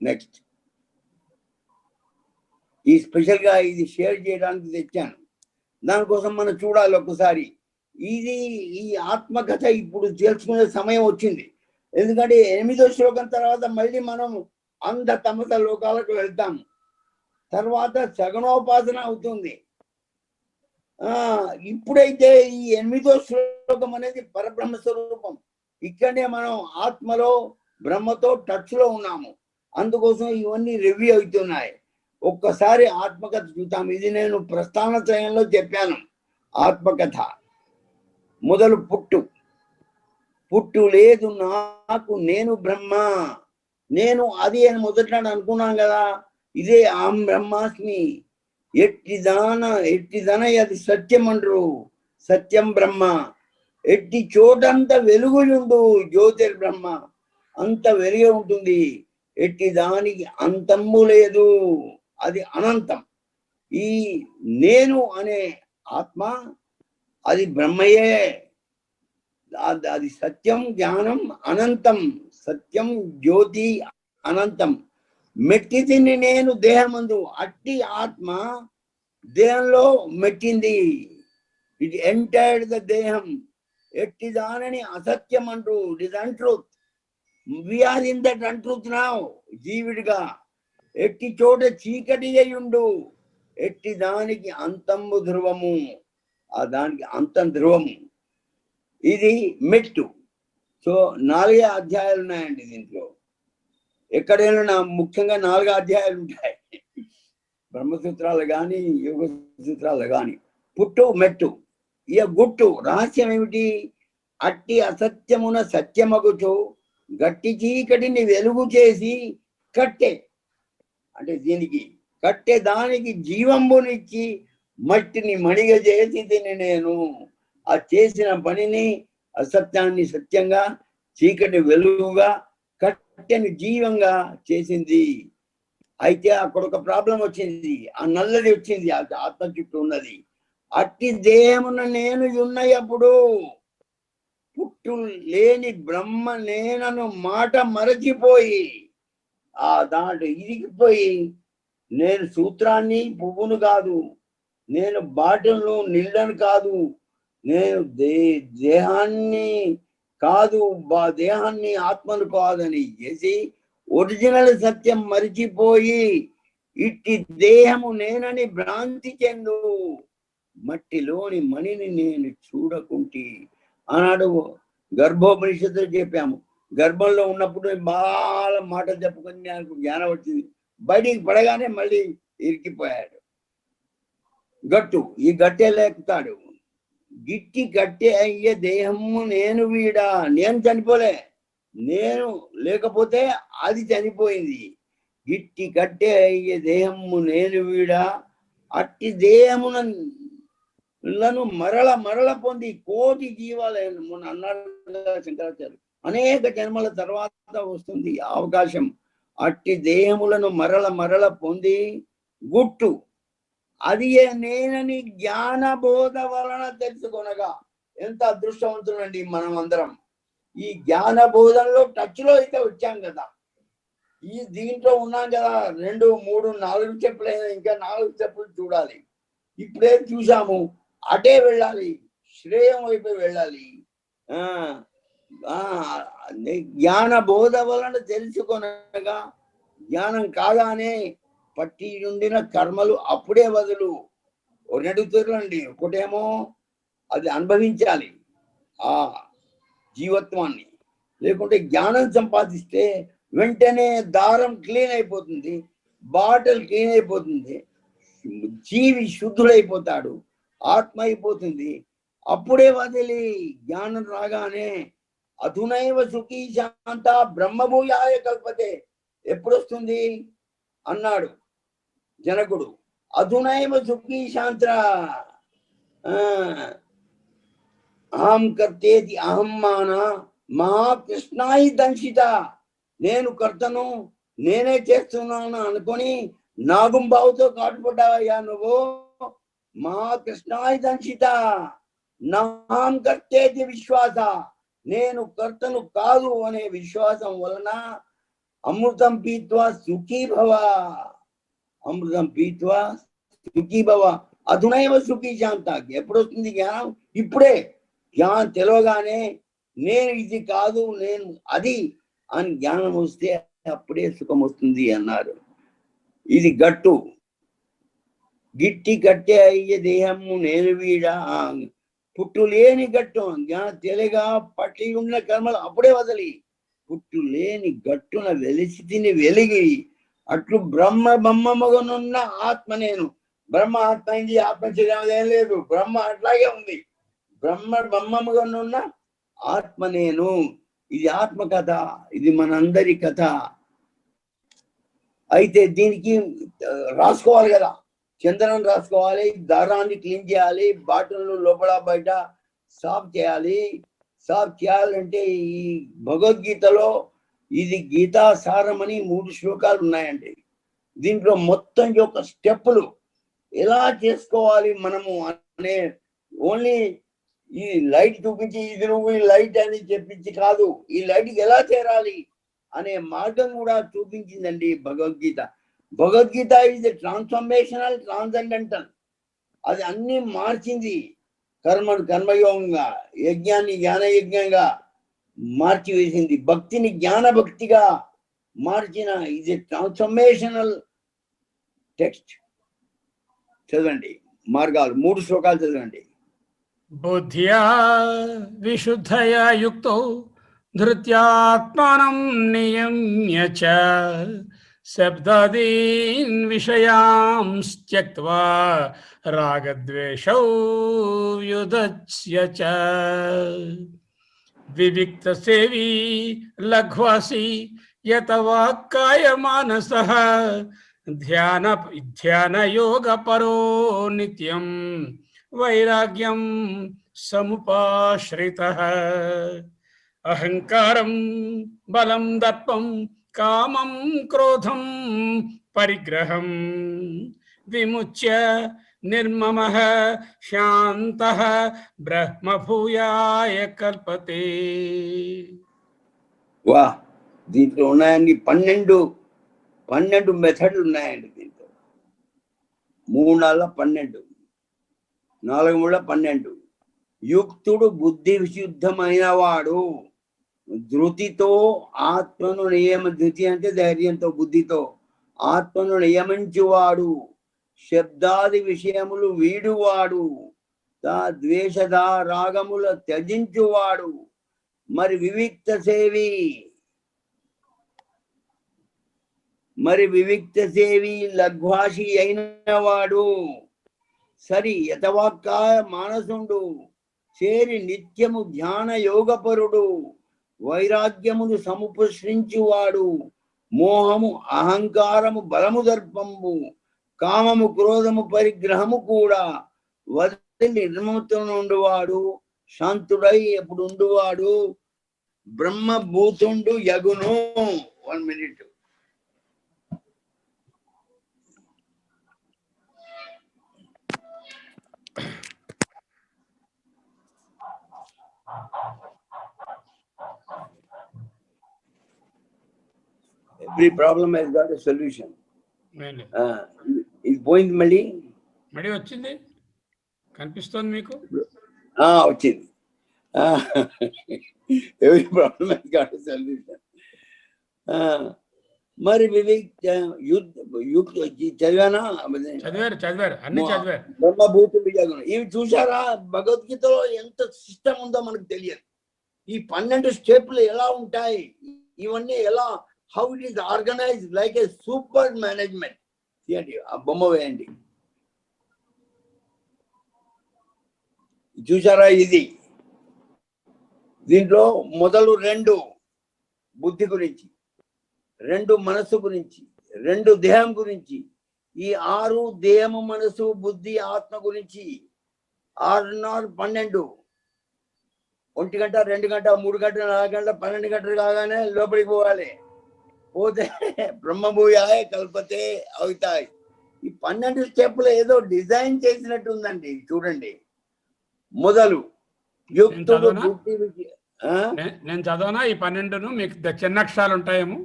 నెక్స్ట్, ఈ స్పెషల్ గా ఇది షేర్ చేయడానికి తెచ్చాను. దానికోసం మనం చూడాలి ఒకసారి. ఈ ఆత్మకథ ఇప్పుడు తెలుసుకునే సమయం వచ్చింది. ఎందుకంటే 8వ శ్లోకం తర్వాత మళ్ళీ మనం అంధ తమస లోకాలకు వెళ్తాము. తర్వాత సగుణోపాసన అవుతుంది. ఇప్పుడైతే ఈ 8వ శ్లోకం అనేది పరబ్రహ్మ స్వరూపం. ఇక్కడనే మనం ఆత్మలో, బ్రహ్మతో టచ్ లో ఉన్నాము. అందుకోసం ఇవన్నీ రివ్యూ అవుతున్నాయి. ఒక్కసారి ఆత్మకథ చూద్దాం. ఇది నేను ప్రస్థాన త్రయంలో చెప్పాను. ఆత్మకథ మొదలు పుట్టు లేదు నాకు, నేను బ్రహ్మ, నేను అది అని మొదట్లాడు అనుకున్నాను కదా. ఇదే ఆం బ్రహ్మాస్మి. ఎట్టిదన అది సత్యం అంటారు. సత్యం బ్రహ్మ. ఎట్టి చోటంత వెలుగులుండు జ్యోతిర్ బ్రహ్మ. అంత వెలుగే ఉంటుంది. ఎట్టి దానికి అంతము లేదు, అది అనంతం. ఈ నేను అనే ఆత్మ అది బ్రహ్మయే. అది సత్యం, జ్ఞానం, అనంతం. సత్యం, జ్యోతి, అనంతం. మెట్టి తిని నేను దేహమందు. అట్టి ఆత్మ దేహంలో మెట్టింది. ఇట్ ఎంటర్డ్ ద దేహం. ఎట్టి దానిని అసత్యం అంటూ, it is untruth. We are in that untruth now. జీవుడిగా ఎట్టి చోట చీకటి అయ్యుండు, ఎట్టి దానికి అంతము ధ్రువము, ఆ దానికి అంతం ధ్రువము. ఇది మెట్టు. సో 4 అధ్యాయాలు ఉన్నాయండి దీంట్లో. ఎక్కడైనా ముఖ్యంగా 4 అధ్యాయాలు ఉంటాయి, బ్రహ్మసూత్రాలు కానీ యోగ సూత్రాలు కానీ. పుట్టు మెట్టు. ఇక గుట్టు రహస్యం ఏమిటి? అట్టి అసత్యమున సత్యమగుచు గట్టి చీకటిని వెలుగు చేసి కట్టే, అంటే దీనికి కట్టే దానికి జీవంబునిచ్చి మట్టిని మణిగా చేసి తిని నేను. ఆ చేసిన పనిని, అసత్యాన్ని సత్యంగా, చీకటి వెలుగుగా, కట్టెని జీవంగా చేసింది. అయితే అక్కడ ఒక ప్రాబ్లం వచ్చింది. ఆ నల్లది వచ్చింది, ఆత్మ చుట్టూ ఉన్నది. అట్టి దేహమున నేను ఉన్నప్పుడు పుట్టు లేని బ్రహ్మ నేనను మాట మరచిపోయి ఆ దాంట్లో ఇరిగిపోయి, నేను సూత్రాన్ని పువ్వును కాదు, నేను బాటలను నీళ్ళను కాదు, నేను దేహాన్ని కాదు, దేహాన్ని ఆత్మను కాదని చేసి ఒరిజినల్ సత్యం మరిచిపోయి ఇట్టి దేహము నేనని భ్రాంతి చెందు మట్టిలోని మణిని నేను చూడకుంటి అన్నాడు. గర్భోపనిషత్తులు చెప్పాము. గర్భంలో ఉన్నప్పుడు బాగా మాట చెప్పుకొని నాకు జ్ఞానం వచ్చింది. బయటికి పడగానే మళ్ళీ ఇరికిపోయాడు. గట్టు, ఈ గట్టే లేకుతాడు. గిట్టి గట్టే అయ్యే దేహము నేను వీడా. నేను చనిపోలే, నేను లేకపోతే అది చనిపోయింది. గిట్టి గట్టే అయ్యే దేహము నేను వీడా. అట్టి దేహములను మరల మరల పొంది కోటి జీవాలయం మొన్న అన్నాడు శంకరాచార్య, అనేక జన్మల తర్వాత వస్తుంది అవకాశం. అట్టి దేహములను మరల మరల పొంది గుట్టు అది నేనని జ్ఞానబోధ వలన తెలుసుకొనగా. ఎంత అదృష్టవంతులండి మనం అందరం. ఈ జ్ఞాన బోధనలో టచ్ లో అయితే వచ్చాం కదా, ఈ దీంట్లో ఉన్నాం కదా. 2, 3, 4 స్టెప్పులు అయినా ఇంకా 4 స్టెప్పులు చూడాలి. ఇప్పుడే చూసాము, అటే వెళ్ళాలి, శ్రేయం వైపు వెళ్ళాలి. జ్ఞాన బోధ వలన తెలుసుకొనగా, జ్ఞానం కాగానే పట్టి ఉండిన కర్మలు అప్పుడే వదులు. 2 తీరులండి. ఒకటేమో అది అనుభవించాలి ఆ జీవత్వాన్ని, లేకుంటే జ్ఞానం సంపాదిస్తే వెంటనే దారం క్లీన్ అయిపోతుంది, బాటిల్ క్లీన్ అయిపోతుంది, జీవి శుద్ధుడైపోతాడు, ఆత్మ అయిపోతుంది. అప్పుడే వదిలి జ్ఞానం రాగానే అధునైవ సుఖీ శాంత బ్రహ్మభూయాయ కల్పతే. ఎప్పుడు వస్తుంది అన్నాడు జనకుడు. అధునైవ సుఖీ శాంత అహం కర్తేతి అహం మాన మహాకృష్ణాయి దంశిత. నేను కర్తను, నేనే చేస్తున్నాను అనుకొని నాగుంబావుతో కాటుపడ్డావయ్యా నువ్వు. మహాకృష్ణాయి దంశిత నాహం కర్తేతి విశ్వాస. నేను కర్తను కాదు అనే విశ్వాసం వలన అమృతం పీత్వా సుఖీ భవ. అమృతం పీత్వా సుఖీ భవ. అధునైవ సుఖీ శాంత. ఎప్పుడు వస్తుంది జ్ఞానం? ఇప్పుడే. జ్ఞానం తెలియగానే నేను ఇది కాదు, నేను అది అని జ్ఞానం వస్తే అప్పుడే సుఖం వస్తుంది అన్నారు. ఇది గట్టు. గిట్టి కట్టే అయ్యే దేహము నేను వీడా. పుట్టు లేని గట్టు. జ్ఞానం తెలియగా పట్టి ఉన్న కర్మలు అప్పుడే వదిలి పుట్టు లేని గట్టున వెలిసి తిని వెలిగి అట్లు బ్రహ్మమగనున్న ఆత్మ నేను. బ్రహ్మ ఆత్మ అయింది, ఆత్మ శరీరం ఏం లేదు, బ్రహ్మ అట్లాగే ఉంది. బ్రహ్మమగనున్న ఆత్మ నేను. ఇది ఆత్మ కథ, ఇది మనందరి కథ. అయితే దీనికి రాసుకోవాలి కదా, చందనం రాసుకోవాలి, దారాన్ని క్లీన్ చేయాలి, బాటిల్ లోపల బయట సాఫ్ చేయాలి. సాఫ్ చేయాలంటే ఈ భగవద్గీతలో ఇది గీతా సారం అని 3 శ్లోకాలు ఉన్నాయండి. దీంట్లో మొత్తం యొక్క స్టెప్పులు ఎలా చేసుకోవాలి మనము అనే, ఓన్లీ ఈ లైట్ చూపించి ఇది నువ్వు ఈ లైట్ అని చెప్పించి కాదు, ఈ లైట్కి ఎలా చేరాలి అనే మార్గం కూడా చూపించిందండి Bhagavad Gita. Bhagavad Gita is transformational, transcendental. అది అన్ని మార్చింది. కర్మను కర్మయోగంగా, యజ్ఞాన్ని జ్ఞానయజ్ఞంగా మార్చివేసింది, భక్తిని జ్ఞాన భక్తిగా మార్చిన ఇది ట్రాన్స్ఫర్మేషనల్ టెక్స్ట్. చదవండి మార్గాలు, 3 శ్లోకాలు చదవండి. బుద్ధ్యా విశుద్ధయా యుక్తో ధృత్యాత్మానం నియమ్య చ శబ్దాదీన్ విషయాంస్ త్యక్త్వా రాగద్వేషౌ వ్యుదచ్య చ వివిక్త సేవీ లఘ్వాసి యత వాక్కాయ మానసః ధ్యాన యోగ పరో నిత్యం వైరాగ్యం సముపాశ్రితః అహంకారం బలం దర్పం కామం క్రోధం పరిగ్రహం విముచ్య నిర్మమః శాంతః బ్రహ్మభూయాయ కల్పతే. వా, దీంట్లో ఉన్నాయండి 12 మెథడ్లు ఉన్నాయండి దీంట్లో. 3 12, 4 12. యుక్తుడు బుద్ధి విశుద్ధమైన వాడు ధృతితో ఆత్మను ధృతి అంటే ధైర్యంతో, బుద్ధితో ఆత్మను నియమించువాడు, శబ్దాది విషయములు వీడువాడు, ద్వేషద రాగముల త్యజించువాడు, మరి వివిక్త సేవి లఘ్వాషి అయిన వాడు, సరి యతవాక్కాయ మానసుండు, చేరి నిత్యము ధ్యాన యోగపరుడు, వైరాగ్యమును సముపశ్రించువాడు, మోహము అహంకారము బలము దర్పంబు కామము క్రోధము పరిగ్రహము కూడా వదిలి నిర్మమతో ఉండువాడు, శాంతుడై ఎప్పుడు ఉండువాడు, బ్రహ్మభూతుండు యగును. 1 minute. Every problem has got a solution. Is పోయింది మళ్ళీ వచ్చింది, కనిపిస్తోంది మీకు? వచ్చింది. Every problem has got a solution. మరి చదివానా? చదివారు అన్ని చదివారు. బ్రహ్మభూతుడు యగును, ఇవి చూసారా? భగవద్గీతలో ఎంత సిస్టమ్ ఉందో మనకు తెలియదు. ఈ 12 స్టెప్లు ఎలా ఉంటాయి, ఇవన్నీ ఎలా, how it is organized like a super management. తీయండి ఆ బొమ్మ వేయండి, చూసారా? ఇది దీంట్లో మొదలు 2 బుద్ధి గురించి, 2 మనసు గురించి, 2 దేహం గురించి, ఈ 6 దేహము మనసు బుద్ధి ఆత్మ గురించి. 6 12, 1 గంట 2 గంట 3 గంట 4 గంట 12 గంటలు కాగానే లోపలికి పోవాలి. పోతే బ్రహ్మభూయాయ కల్పతే అవుతాయి. ఈ 12 స్టెప్లు ఏదో డిజైన్ చేసినట్టు ఉందండి. చూడండి, మొదలు యుక్తుడు బుద్ధి. నేను చదవనా ఈ 12ను? మీకు చిన్న అక్షరాలు ఉంటాయేమో,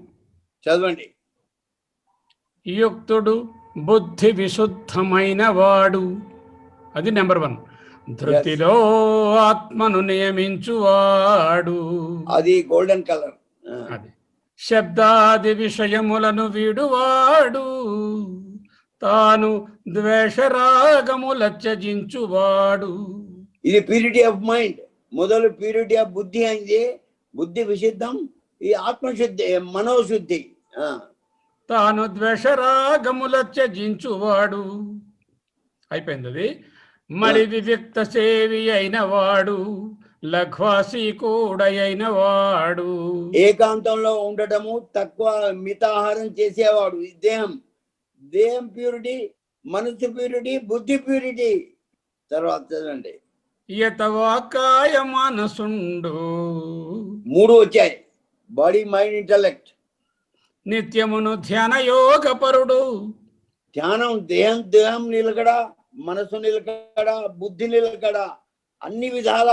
చదవండి. యుక్తుడు బుద్ధి విశుద్ధమైన వాడు, అది నెంబర్ 1. ధృతిలో ఆత్మను నియమించువాడు, అది గోల్డెన్ కలర్. అది శబ్దాది విషయములను వీడువాడు, తాను ద్వేషరాగముల త్యజించువాడు. ఇది ప్యూరిటీ ఆఫ్ మైండ్. మొదలు ప్యూరిటీ ఆఫ్ బుద్ధి అయింది, బుద్ధి విశుద్ధం. ఈ ఆత్మశుద్ధి, మనోశుద్ధి. తాను ద్వేషరాగముల త్యజించువాడు అయిపోయింది అది. మరి వివిక్త సేవి అయిన వాడు, లఘ్వాసి కూడా అయిన వాడు, ఏకాంతంలో ఉండటము, తక్కువ మితాహారం చేసేవాడు. దేహం ప్యూరిటీ, మనసు ప్యూరిటీ, బుద్ధి ప్యూరిటీ. తర్వాత చదవండి. యతవాకాయ మానసుండు, 3 వచ్చాయి, బాడీ మైండ్ ఇంటలెక్ట్. నిత్యమును ధ్యాన యోగ పరుడు, ధ్యానం దేహం నిలకడ, మనసు నిలకడ, బుద్ధి నిలకడ, అన్ని విధాల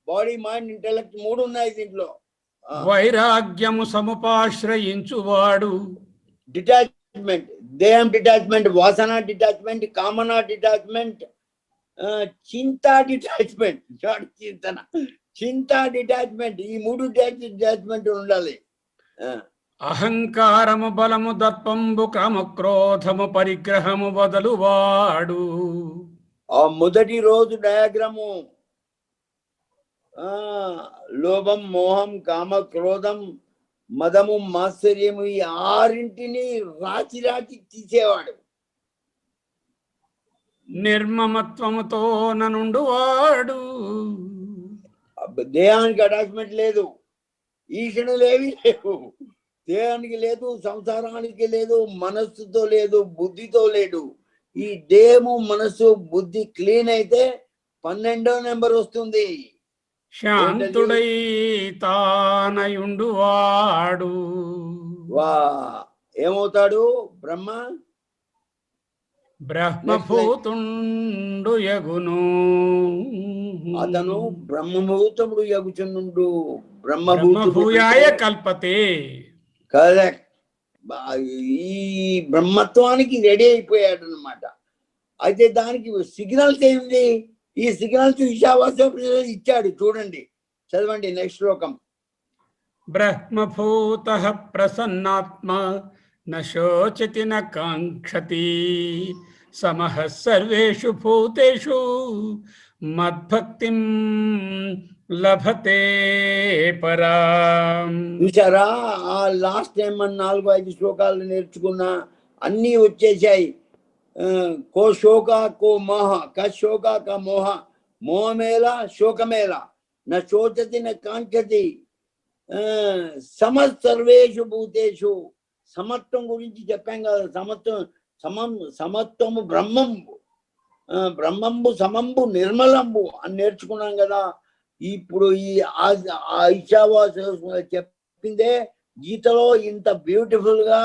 బాడీ మైండ్ ఇంటెలెక్ట్ 3 ఉన్నాయి దీంట్లో. వైరాగ్యము సముపాశ్రయించువాడు, డిటాచ్మెంట్, దేహం డిటాచ్మెంట్, వాసన డిటాచ్మెంట్, కామన డిటాచ్మెంట్, చింతా డిటాచ్మెంట్, చింతన, చింతా డిటాచ్మెంట్, ఈ 3 డిటాచ్మెంట్ ఉండాలి. అహంకారము బలము దర్పంబు కామక్రోధము పరిగ్రహము వదలువాడు. ఆ మొదటి రోజు డయాగ్రాము లోభం, మోహం, కామ, క్రోధం, మదము, మాత్సర్యము, ఈ 6 రాచి రాచి తీసేవాడు. నిర్మమత్వముతో ననుండువాడు. దేహానికి అటాచ్మెంట్ లేదు, ఈషణులేవి లేవు, దేహానికి లేదు, సంసారానికి లేదు, మనస్సుతో లేదు, బుద్ధితో లేడు. ఈ దేహము, మనస్సు, బుద్ధి క్లీన్ అయితే 12వ నెంబర్ వస్తుంది. శాంతుడై తానయుండువాడు. ఏమవుతాడు? బ్రహ్మభూతుండు యగును. అతను బ్రహ్మభూతముడు యగుచుండు. బ్రహ్మభూయాయ కల్పతే. కరెక్ట్. ఈ బ్రహ్మత్వానికి రెడీ అయిపోయాడు అనమాట. అయితే దానికి సిగ్నల్స్ ఏమిటి? ఈ సిగ్నల్స్ ఈశావాస్య ఇచ్చాడు, చూడండి, చదవండి నెక్స్ట్ శ్లోకం. బ్రహ్మభూతః ప్రసన్నాత్మ న శోచతి న కాంక్షతి సమః సర్వేషు భూతేషు మద్భక్తిం లభతే పరాం. చూసారా? ఆ లాస్ట్ టైం మన 4-5 శ్లోకాలు నేర్చుకున్నా, అన్నీ వచ్చేసాయి. కో శోక కో మోహ, క శోక క మోహ, మోహమేల శోకమేల, న శోచతి న కాంక్షతి, సర్వేషు భూతేషు. సమత్వం గురించి చెప్పాం కదా. సమత్వము బ్రహ్మంబు, బ్రహ్మంబు సమంబు నిర్మలంబు అని నేర్చుకున్నాం కదా. ఇప్పుడు ఈ ఈశావాస చెప్పిందే గీతలో ఇంత బ్యూటిఫుల్ గా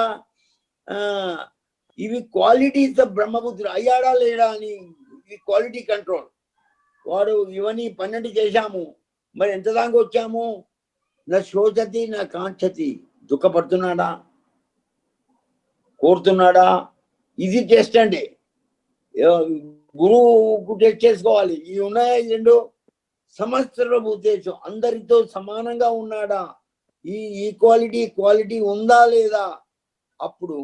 ఇవి క్వాలిటీస్ ఆఫ్ బ్రహ్మపుత్రుడు. అయ్యాడా లేడా అని, ఇది క్వాలిటీ కంట్రోల్. వాడు ఇవన్నీ 12 చేశాము, మరి ఎంత దాకా వచ్చాము? నా శోచతి నా కాంక్షతి, దుఃఖపడుతున్నాడా, కోరుతున్నాడా? ఇది టెస్ట్ అండి. గురువుకు టెస్ట్ చేసుకోవాలి. ఇవి ఉన్నాయా? 2 సమస్త అందరితో సమానంగా ఉన్నాడా? ఈ క్వాలిటీ ఉందా లేదా? అప్పుడు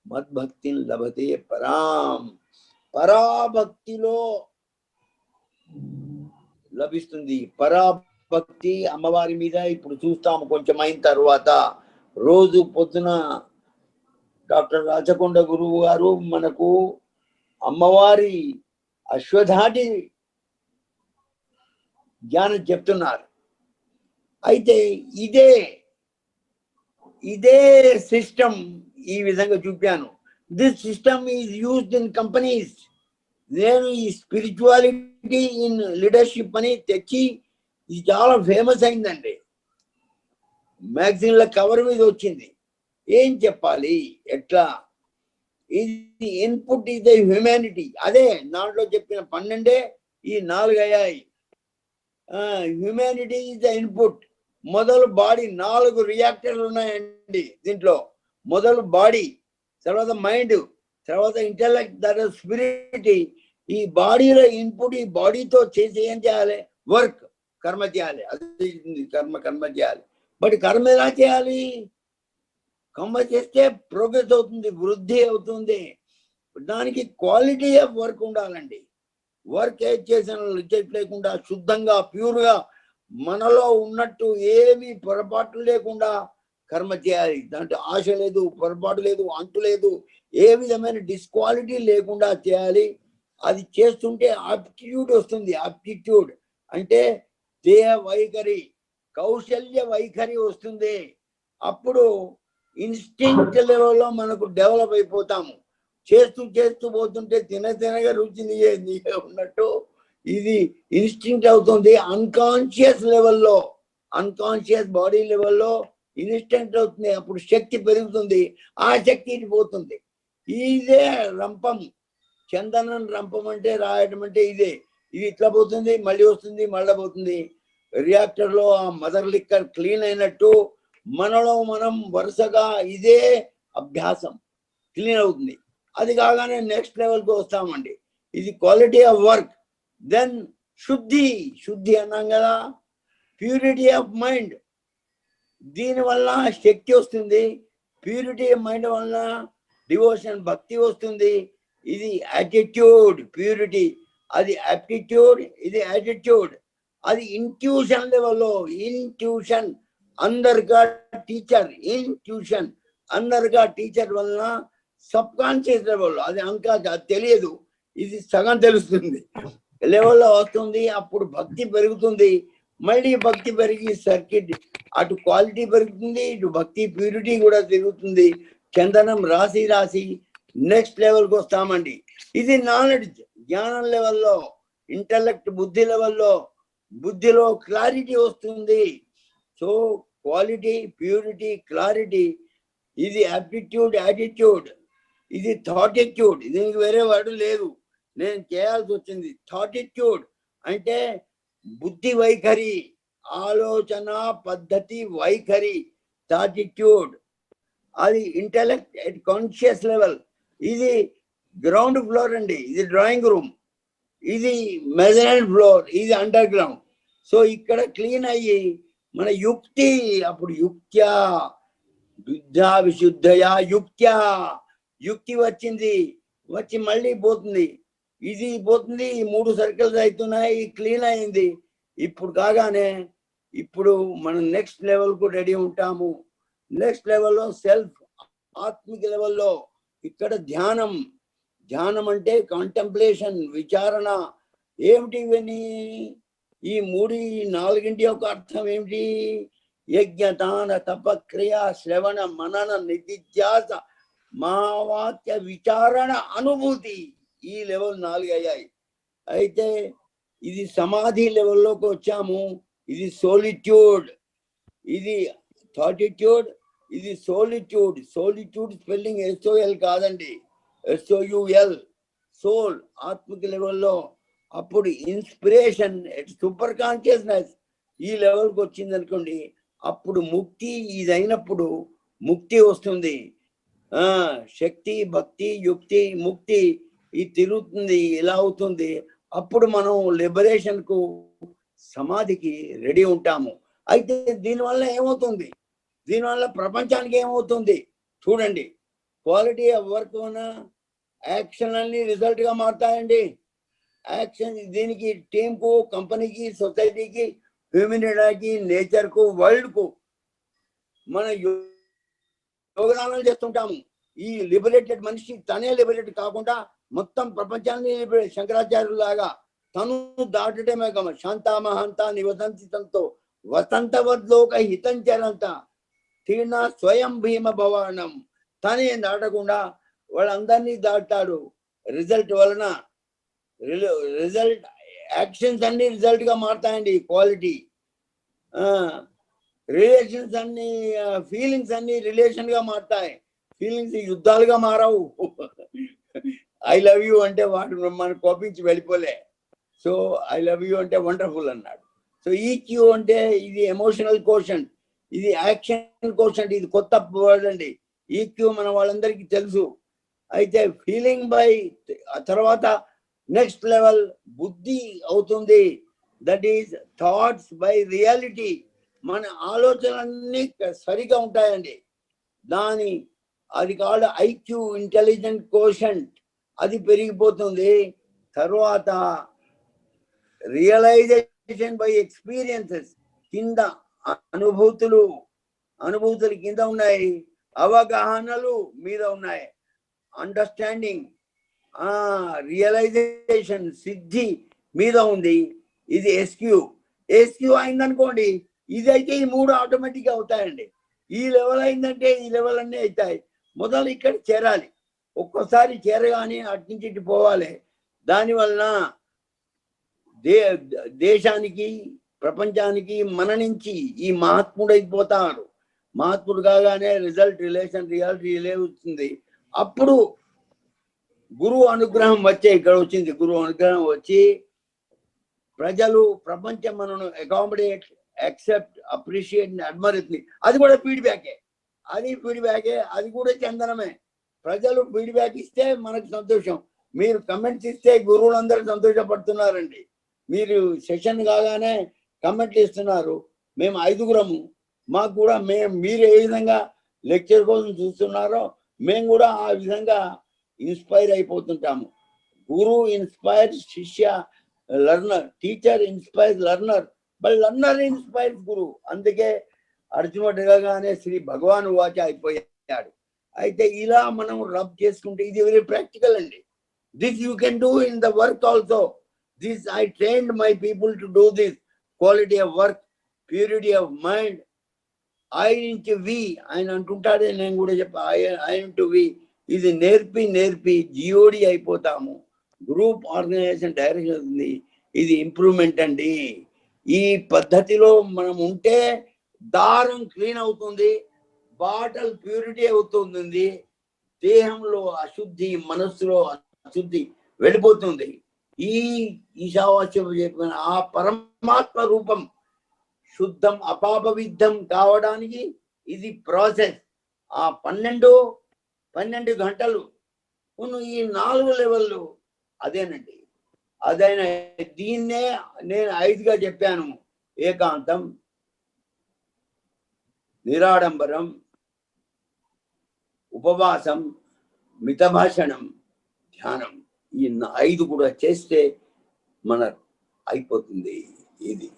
మద్భక్తి లభతే పరాం, పరాభక్తిలో లభిస్తుంది. పరాభక్తి అమ్మవారి మీద ఇప్పుడు చూస్తాము కొంచెం అయిన తర్వాత. రోజు పొద్దున డాక్టర్ రాచకొండ గురువు గారు మనకు అమ్మవారి అశ్వధాటి జ్ఞానం చెప్తున్నారు. అయితే ఇదే సిస్టమ్ ఈ విధంగా చూపాను. This system is used in companies. నేను ఈ స్పిరిచువాలిటీ ఇన్ లీడర్షిప్ అని తెచ్చి ఇది చాలా ఫేమస్ అయిందండి. మ్యాగజైన్ల కవర్ మీద వచ్చింది. ఏం చెప్పాలి, ఎట్లా? ఇది ఇన్పుట్ ఇస్ ద హ్యూమానిటీ. అదే దాంట్లో చెప్పిన 12 ఈ 4 అయ్యాయి. Humanity is the input. మొదలు బాడీ, 4 రియాక్టర్లు ఉన్నాయండి దీంట్లో. మొదలు బాడీ, తర్వాత మైండ్, తర్వాత ఇంటెలెక్ట్, తర్వాత స్పిరిట్. ఈ బాడీలో ఇన్పుట్, ఈ బాడీతో చేసి ఏం చేయాలి? వర్క్, కర్మ చేయాలి. అది కర్మ చేయాలి. బట్ కర్మ ఎలా చేయాలి? కర్మ చేస్తే ప్రోగ్రెస్ అవుతుంది, వృద్ధి అవుతుంది. దానికి క్వాలిటీ ఆఫ్ వర్క్ ఉండాలండి. వర్క్ ఏది చేసిన రిజెక్ట్ లేకుండా, శుద్ధంగా, ప్యూర్గా, మనలో ఉన్నట్టు ఏమి పొరపాట్లు లేకుండా కర్మ చేయాలి. దాంట్లో ఆశ లేదు, పొరపాటు లేదు, అంటు లేదు, ఏ విధమైన డిస్క్వాలిటీ లేకుండా చేయాలి. అది చేస్తుంటే ఆప్టిట్యూడ్ వస్తుంది. ఆప్టిట్యూడ్ అంటే దేహ వైఖరి, కౌశల్య వైఖరి వస్తుంది. అప్పుడు ఇన్స్టింక్ట్ లెవెల్లో మనకు డెవలప్ అయిపోతాము. చేస్తూ పోతుంటే తినగా రుచి నీయే ఉన్నట్టు ఇది ఇన్స్టింక్ట్ అవుతుంది. అన్కాన్షియస్ లెవెల్లో, అన్కాన్షియస్ బాడీ లెవెల్లో ఇన్స్టింక్ట్ అవుతుంది. అప్పుడు శక్తి పెరుగుతుంది, ఆ శక్తి ఇటు పోతుంది. ఇదే రంపం, చందనం రంపం అంటే రాయడం అంటే ఇదే. ఇది ఇట్లా పోతుంది, మళ్ళీ వస్తుంది, మళ్ళీ పోతుంది. రియాక్టర్లో ఆ మదర్ లిక్కర్ క్లీన్ అయినట్టు మనలో మనం వరుసగా ఇదే అభ్యాసం క్లీన్ అవుతుంది. అది కాగానే నెక్స్ట్ లెవెల్కి వస్తామండి. ఇది క్వాలిటీ ఆఫ్ వర్క్. దెన్ శుద్ధి అన్నాం కదా, ప్యూరిటీ ఆఫ్ మైండ్, దీనివల్ల శక్తి వస్తుంది. ప్యూరిటీ ఆఫ్ మైండ్ వల్ల డివోషన్ భక్తి వస్తుంది. ఇది యాటిట్యూడ్ ప్యూరిటీ, అది యాప్టిట్యూడ్, ఇది యాటిట్యూడ్. అది ఇంట్యూషన్ లెవెల్లో, ఇంట్యూషన్ అందరిగా టీచర్, ఇంట్యూషన్ అందరిగా టీచర్ వలన సబ్ కాన్షియస్ లెవెల్లో, అది అది తెలియదు, ఇది సగం తెలుస్తుంది లెవెల్లో వస్తుంది. అప్పుడు భక్తి పెరుగుతుంది. మళ్ళీ భక్తి పెరిగి సర్కిట్ అటు క్వాలిటీ పెరుగుతుంది, ఇటు భక్తి ప్యూరిటీ కూడా పెరుగుతుంది. చందనం రాసి రాసి నెక్స్ట్ లెవెల్కి వస్తామండి. ఇది నాలెడ్జ్, జ్ఞానం లెవెల్లో, ఇంటలెక్ట్ బుద్ధి లెవెల్లో, బుద్ధిలో క్లారిటీ వస్తుంది. సో క్వాలిటీ, ప్యూరిటీ, క్లారిటీ, ఇది యాప్టిట్యూడ్, యాటిట్యూడ్, ఇది థాటిట్యూడ్. దీనికి వేరే వర్డ్ లేదు, నేను చేయాల్సి వచ్చింది. థాటిట్యూడ్ అంటే బుద్ధి వైఖరి, ఆలోచన పద్ధతి వైఖరి, థాటిట్యూడ్. అది ఇంటెలెక్ట్ ఎట్ కాన్షియస్ లెవెల్. ఇది గ్రౌండ్ ఫ్లోర్ అండి, ఇది డ్రాయింగ్ రూమ్, ఇది మెజరైన్ ఫ్లోర్, ఇది అండర్ గ్రౌండ్. సో ఇక్కడ క్లీన్ అయ్యి మన యుక్తి, అప్పుడు యుక్త్యా విద్యా విశుద్ధయా యుక్త్యా, యుక్తి వచ్చింది, వచ్చి మళ్ళీ పోతుంది, ఇది పోతుంది, ఈ 3 సర్కిల్స్ అవుతున్నాయి, క్లీన్ అయింది. ఇప్పుడు కాగానే ఇప్పుడు మనం నెక్స్ట్ లెవెల్కు రెడీ ఉంటాము. నెక్స్ట్ లెవెల్లో సెల్ఫ్, ఆత్మిక లెవెల్లో ఇక్కడ ధ్యానం. ధ్యానం అంటే కాంటెంప్లేషన్, విచారణ. ఏమిటి ఇవన్నీ? ఈ 4 యొక్క అర్థం ఏమిటి? యజ్ఞదాన తపక్రియ శ్రవణ మనన నిధిధ్యాస మా వాక్య విచారణ అనుభూతి, ఈ లెవెల్ 4 అయ్యాయి. అయితే ఇది సమాధి లెవెల్లోకి వచ్చాము. ఇది సోలిట్యూడ్, ఇది థాటిట్యూడ్, ఇది సోలిట్యూడ్. సోలిట్యూడ్ స్పెల్లింగ్ SOL కాదండి, SOUL, సోల్, ఆత్మిక లెవెల్లో. అప్పుడు ఇన్స్పిరేషన్, సూపర్ కాన్షియస్నెస్ ఈ లెవెల్కి వచ్చింది అనుకోండి, అప్పుడు ముక్తి. ఇది అయినప్పుడు ముక్తి వస్తుంది. శక్తి, భక్తి, యుక్తి, ముక్తి ఇది తిరుగుతుంది, ఇలా అవుతుంది. అప్పుడు మనం లిబరేషన్ కు, సమాధికి రెడీ ఉంటాము. అయితే దీనివల్ల ఏమవుతుంది? దీనివల్ల ప్రపంచానికి ఏమవుతుంది చూడండి. క్వాలిటీ ఆఫ్ వర్క్ ఉన్న యాక్షన్ అన్ని రిజల్ట్ గా మారుతాయండి. యాక్షన్ దీనికి టీంకు, కంపెనీకి, సొసైటీకి, హ్యూమనిటీకి, నేచర్కు, వరల్డ్కు మన యోగదానాలు చేస్తుంటాము. ఈ లిబరేటెడ్ మనిషి తనే లిబరేట్ కాకుండా మొత్తం ప్రపంచాన్ని లిబరేట్, శంకరాచార్యులాగా తను దాటటమే గమ. శాంతామహంత నివసంతి తంతో వసంతవద్లోక హితంచరంత తీర్ణ స్వయం భీమ భవానం. తనే దాటకుండా వాళ్ళందరినీ దాటాడు. రిజల్ట్ వలన రిజల్ట్, యాక్షన్స్ అన్ని రిజల్ట్ గా మారుతాయండి. క్వాలిటీ, రిలేషన్స్ అన్ని, ఫీలింగ్స్ అన్ని రిలేషన్ గా మారుతాయి. ఫీలింగ్స్ యుద్ధాలుగా మారవు. ఐ లవ్ యూ అంటే వాడు మన కోపించి వెళ్ళిపోలే. సో ఐ లవ్ యూ అంటే వండర్ఫుల్ అన్నాడు. సో EQ అంటే ఇది ఎమోషనల్ కోషంట్, ఇది యాక్షన్ కోషంట్. ఇది కొత్త వర్డ్ అండి. EQ మన వాళ్ళందరికీ తెలుసు. అయితే ఫీలింగ్ బై తర్వాత నెక్స్ట్ లెవెల్ బుద్ధి అవుతుంది. That is thoughts by reality. మన ఆలోచనలన్నీ సరిగా ఉంటాయండి. అది కాదు IQ, ఇంటెలిజెంట్ కోషంట్, అది పెరిగిపోతుంది. తర్వాత రియలైజేషన్ బై ఎక్స్పీరియన్సెస్, కింద అనుభూతులు కింద ఉన్నాయి, అవగాహనలు మీద ఉన్నాయి, అండర్స్టాండింగ్, రియలైజేషన్, సిద్ధి మీద ఉంది. ఇది SQ అయిందనుకోండి, ఇది అయితే ఈ 3 ఆటోమేటిక్గా అవుతాయండి. ఈ లెవెల్ అయిందంటే ఈ లెవెల్ అన్నీ అవుతాయి. మొదలు ఇక్కడ చేరాలి. ఒక్కోసారి చేరగానే అటు నుంచి ఇటు పోవాలి. దానివలన దేశానికి, ప్రపంచానికి మన నుంచి ఈ మహాత్ముడు అయిపోతాడు. మహాత్ముడు కాగానే రిజల్ట్, రిలేషన్, రియాలిటీ వస్తుంది. అప్పుడు గురువు అనుగ్రహం ఇక్కడ వచ్చింది. గురువు అనుగ్రహం వచ్చి ప్రజలు, ప్రపంచం మనను అకామిడేట్, యాక్సెప్ట్, అప్రిషియేట్, అడ్మైర్. అది కూడా ఫీడ్బ్యాకే, అది కూడా చందనమే. ప్రజలు ఫీడ్బ్యాక్ ఇస్తే మనకు సంతోషం. మీరు కమెంట్స్ ఇస్తే గురువులందరూ సంతోషపడుతున్నారండి. మీరు సెషన్ కాగానే కమెంట్లు ఇస్తున్నారు. మేము 5గురము, మాకు కూడా మీరు ఏ విధంగా లెక్చర్ కోసం చూస్తున్నారో మేము కూడా ఆ విధంగా ఇన్స్పైర్ అయిపోతుంటాము. Guru inspire shishya learner, teacher inspire learner, but learner inspire guru. అందుకే అర్జునుడు ఎలాగానే శ్రీ భగవాన్ వాచ అయిపోయాడు. అయితే ఇలా మనం రబ్ చేసుకుంటే ఇది వెరీ ప్రాక్టికల్ అండి. This you can do in the work also. This I trained my people to do this. Quality of work, purity of mind. I నుంచి వి ఆయన అంటుంటాడే, నేను కూడా చెప్పా ఐ టు వి. ఇది నేర్పి జిఓడి అయిపోతాము. గ్రూప్ ఆర్గనైజేషన్ డైరెక్షన్ ఉంది. ఇది ఇంప్రూవ్మెంట్ అండి. ఈ పద్ధతిలో మనం ఉంటే దారం క్లీన్ అవుతుంది, బాటల్ ప్యూరిటీ అవుతుంది, దేహంలో అశుద్ధి, మనస్సులో అశుద్ధి వెళ్ళిపోతుంది. ఈ ఈశావాస్యం చెప్పిన ఆ పరమాత్మ రూపం శుద్ధం అపాపవిద్ధం కావడానికి ఇది ప్రాసెస్. ఆ 12 గంటలు ఈ 4 లెవెల్లు అదేనండి. అదైనా దీన్నే నేను 5గా చెప్పాను. ఏకాంతం, నిరాడంబరం, ఉపవాసం, మితభాషణం, ధ్యానం. ఈ 5 కూడా చేస్తే మన అయిపోతుంది ఇది.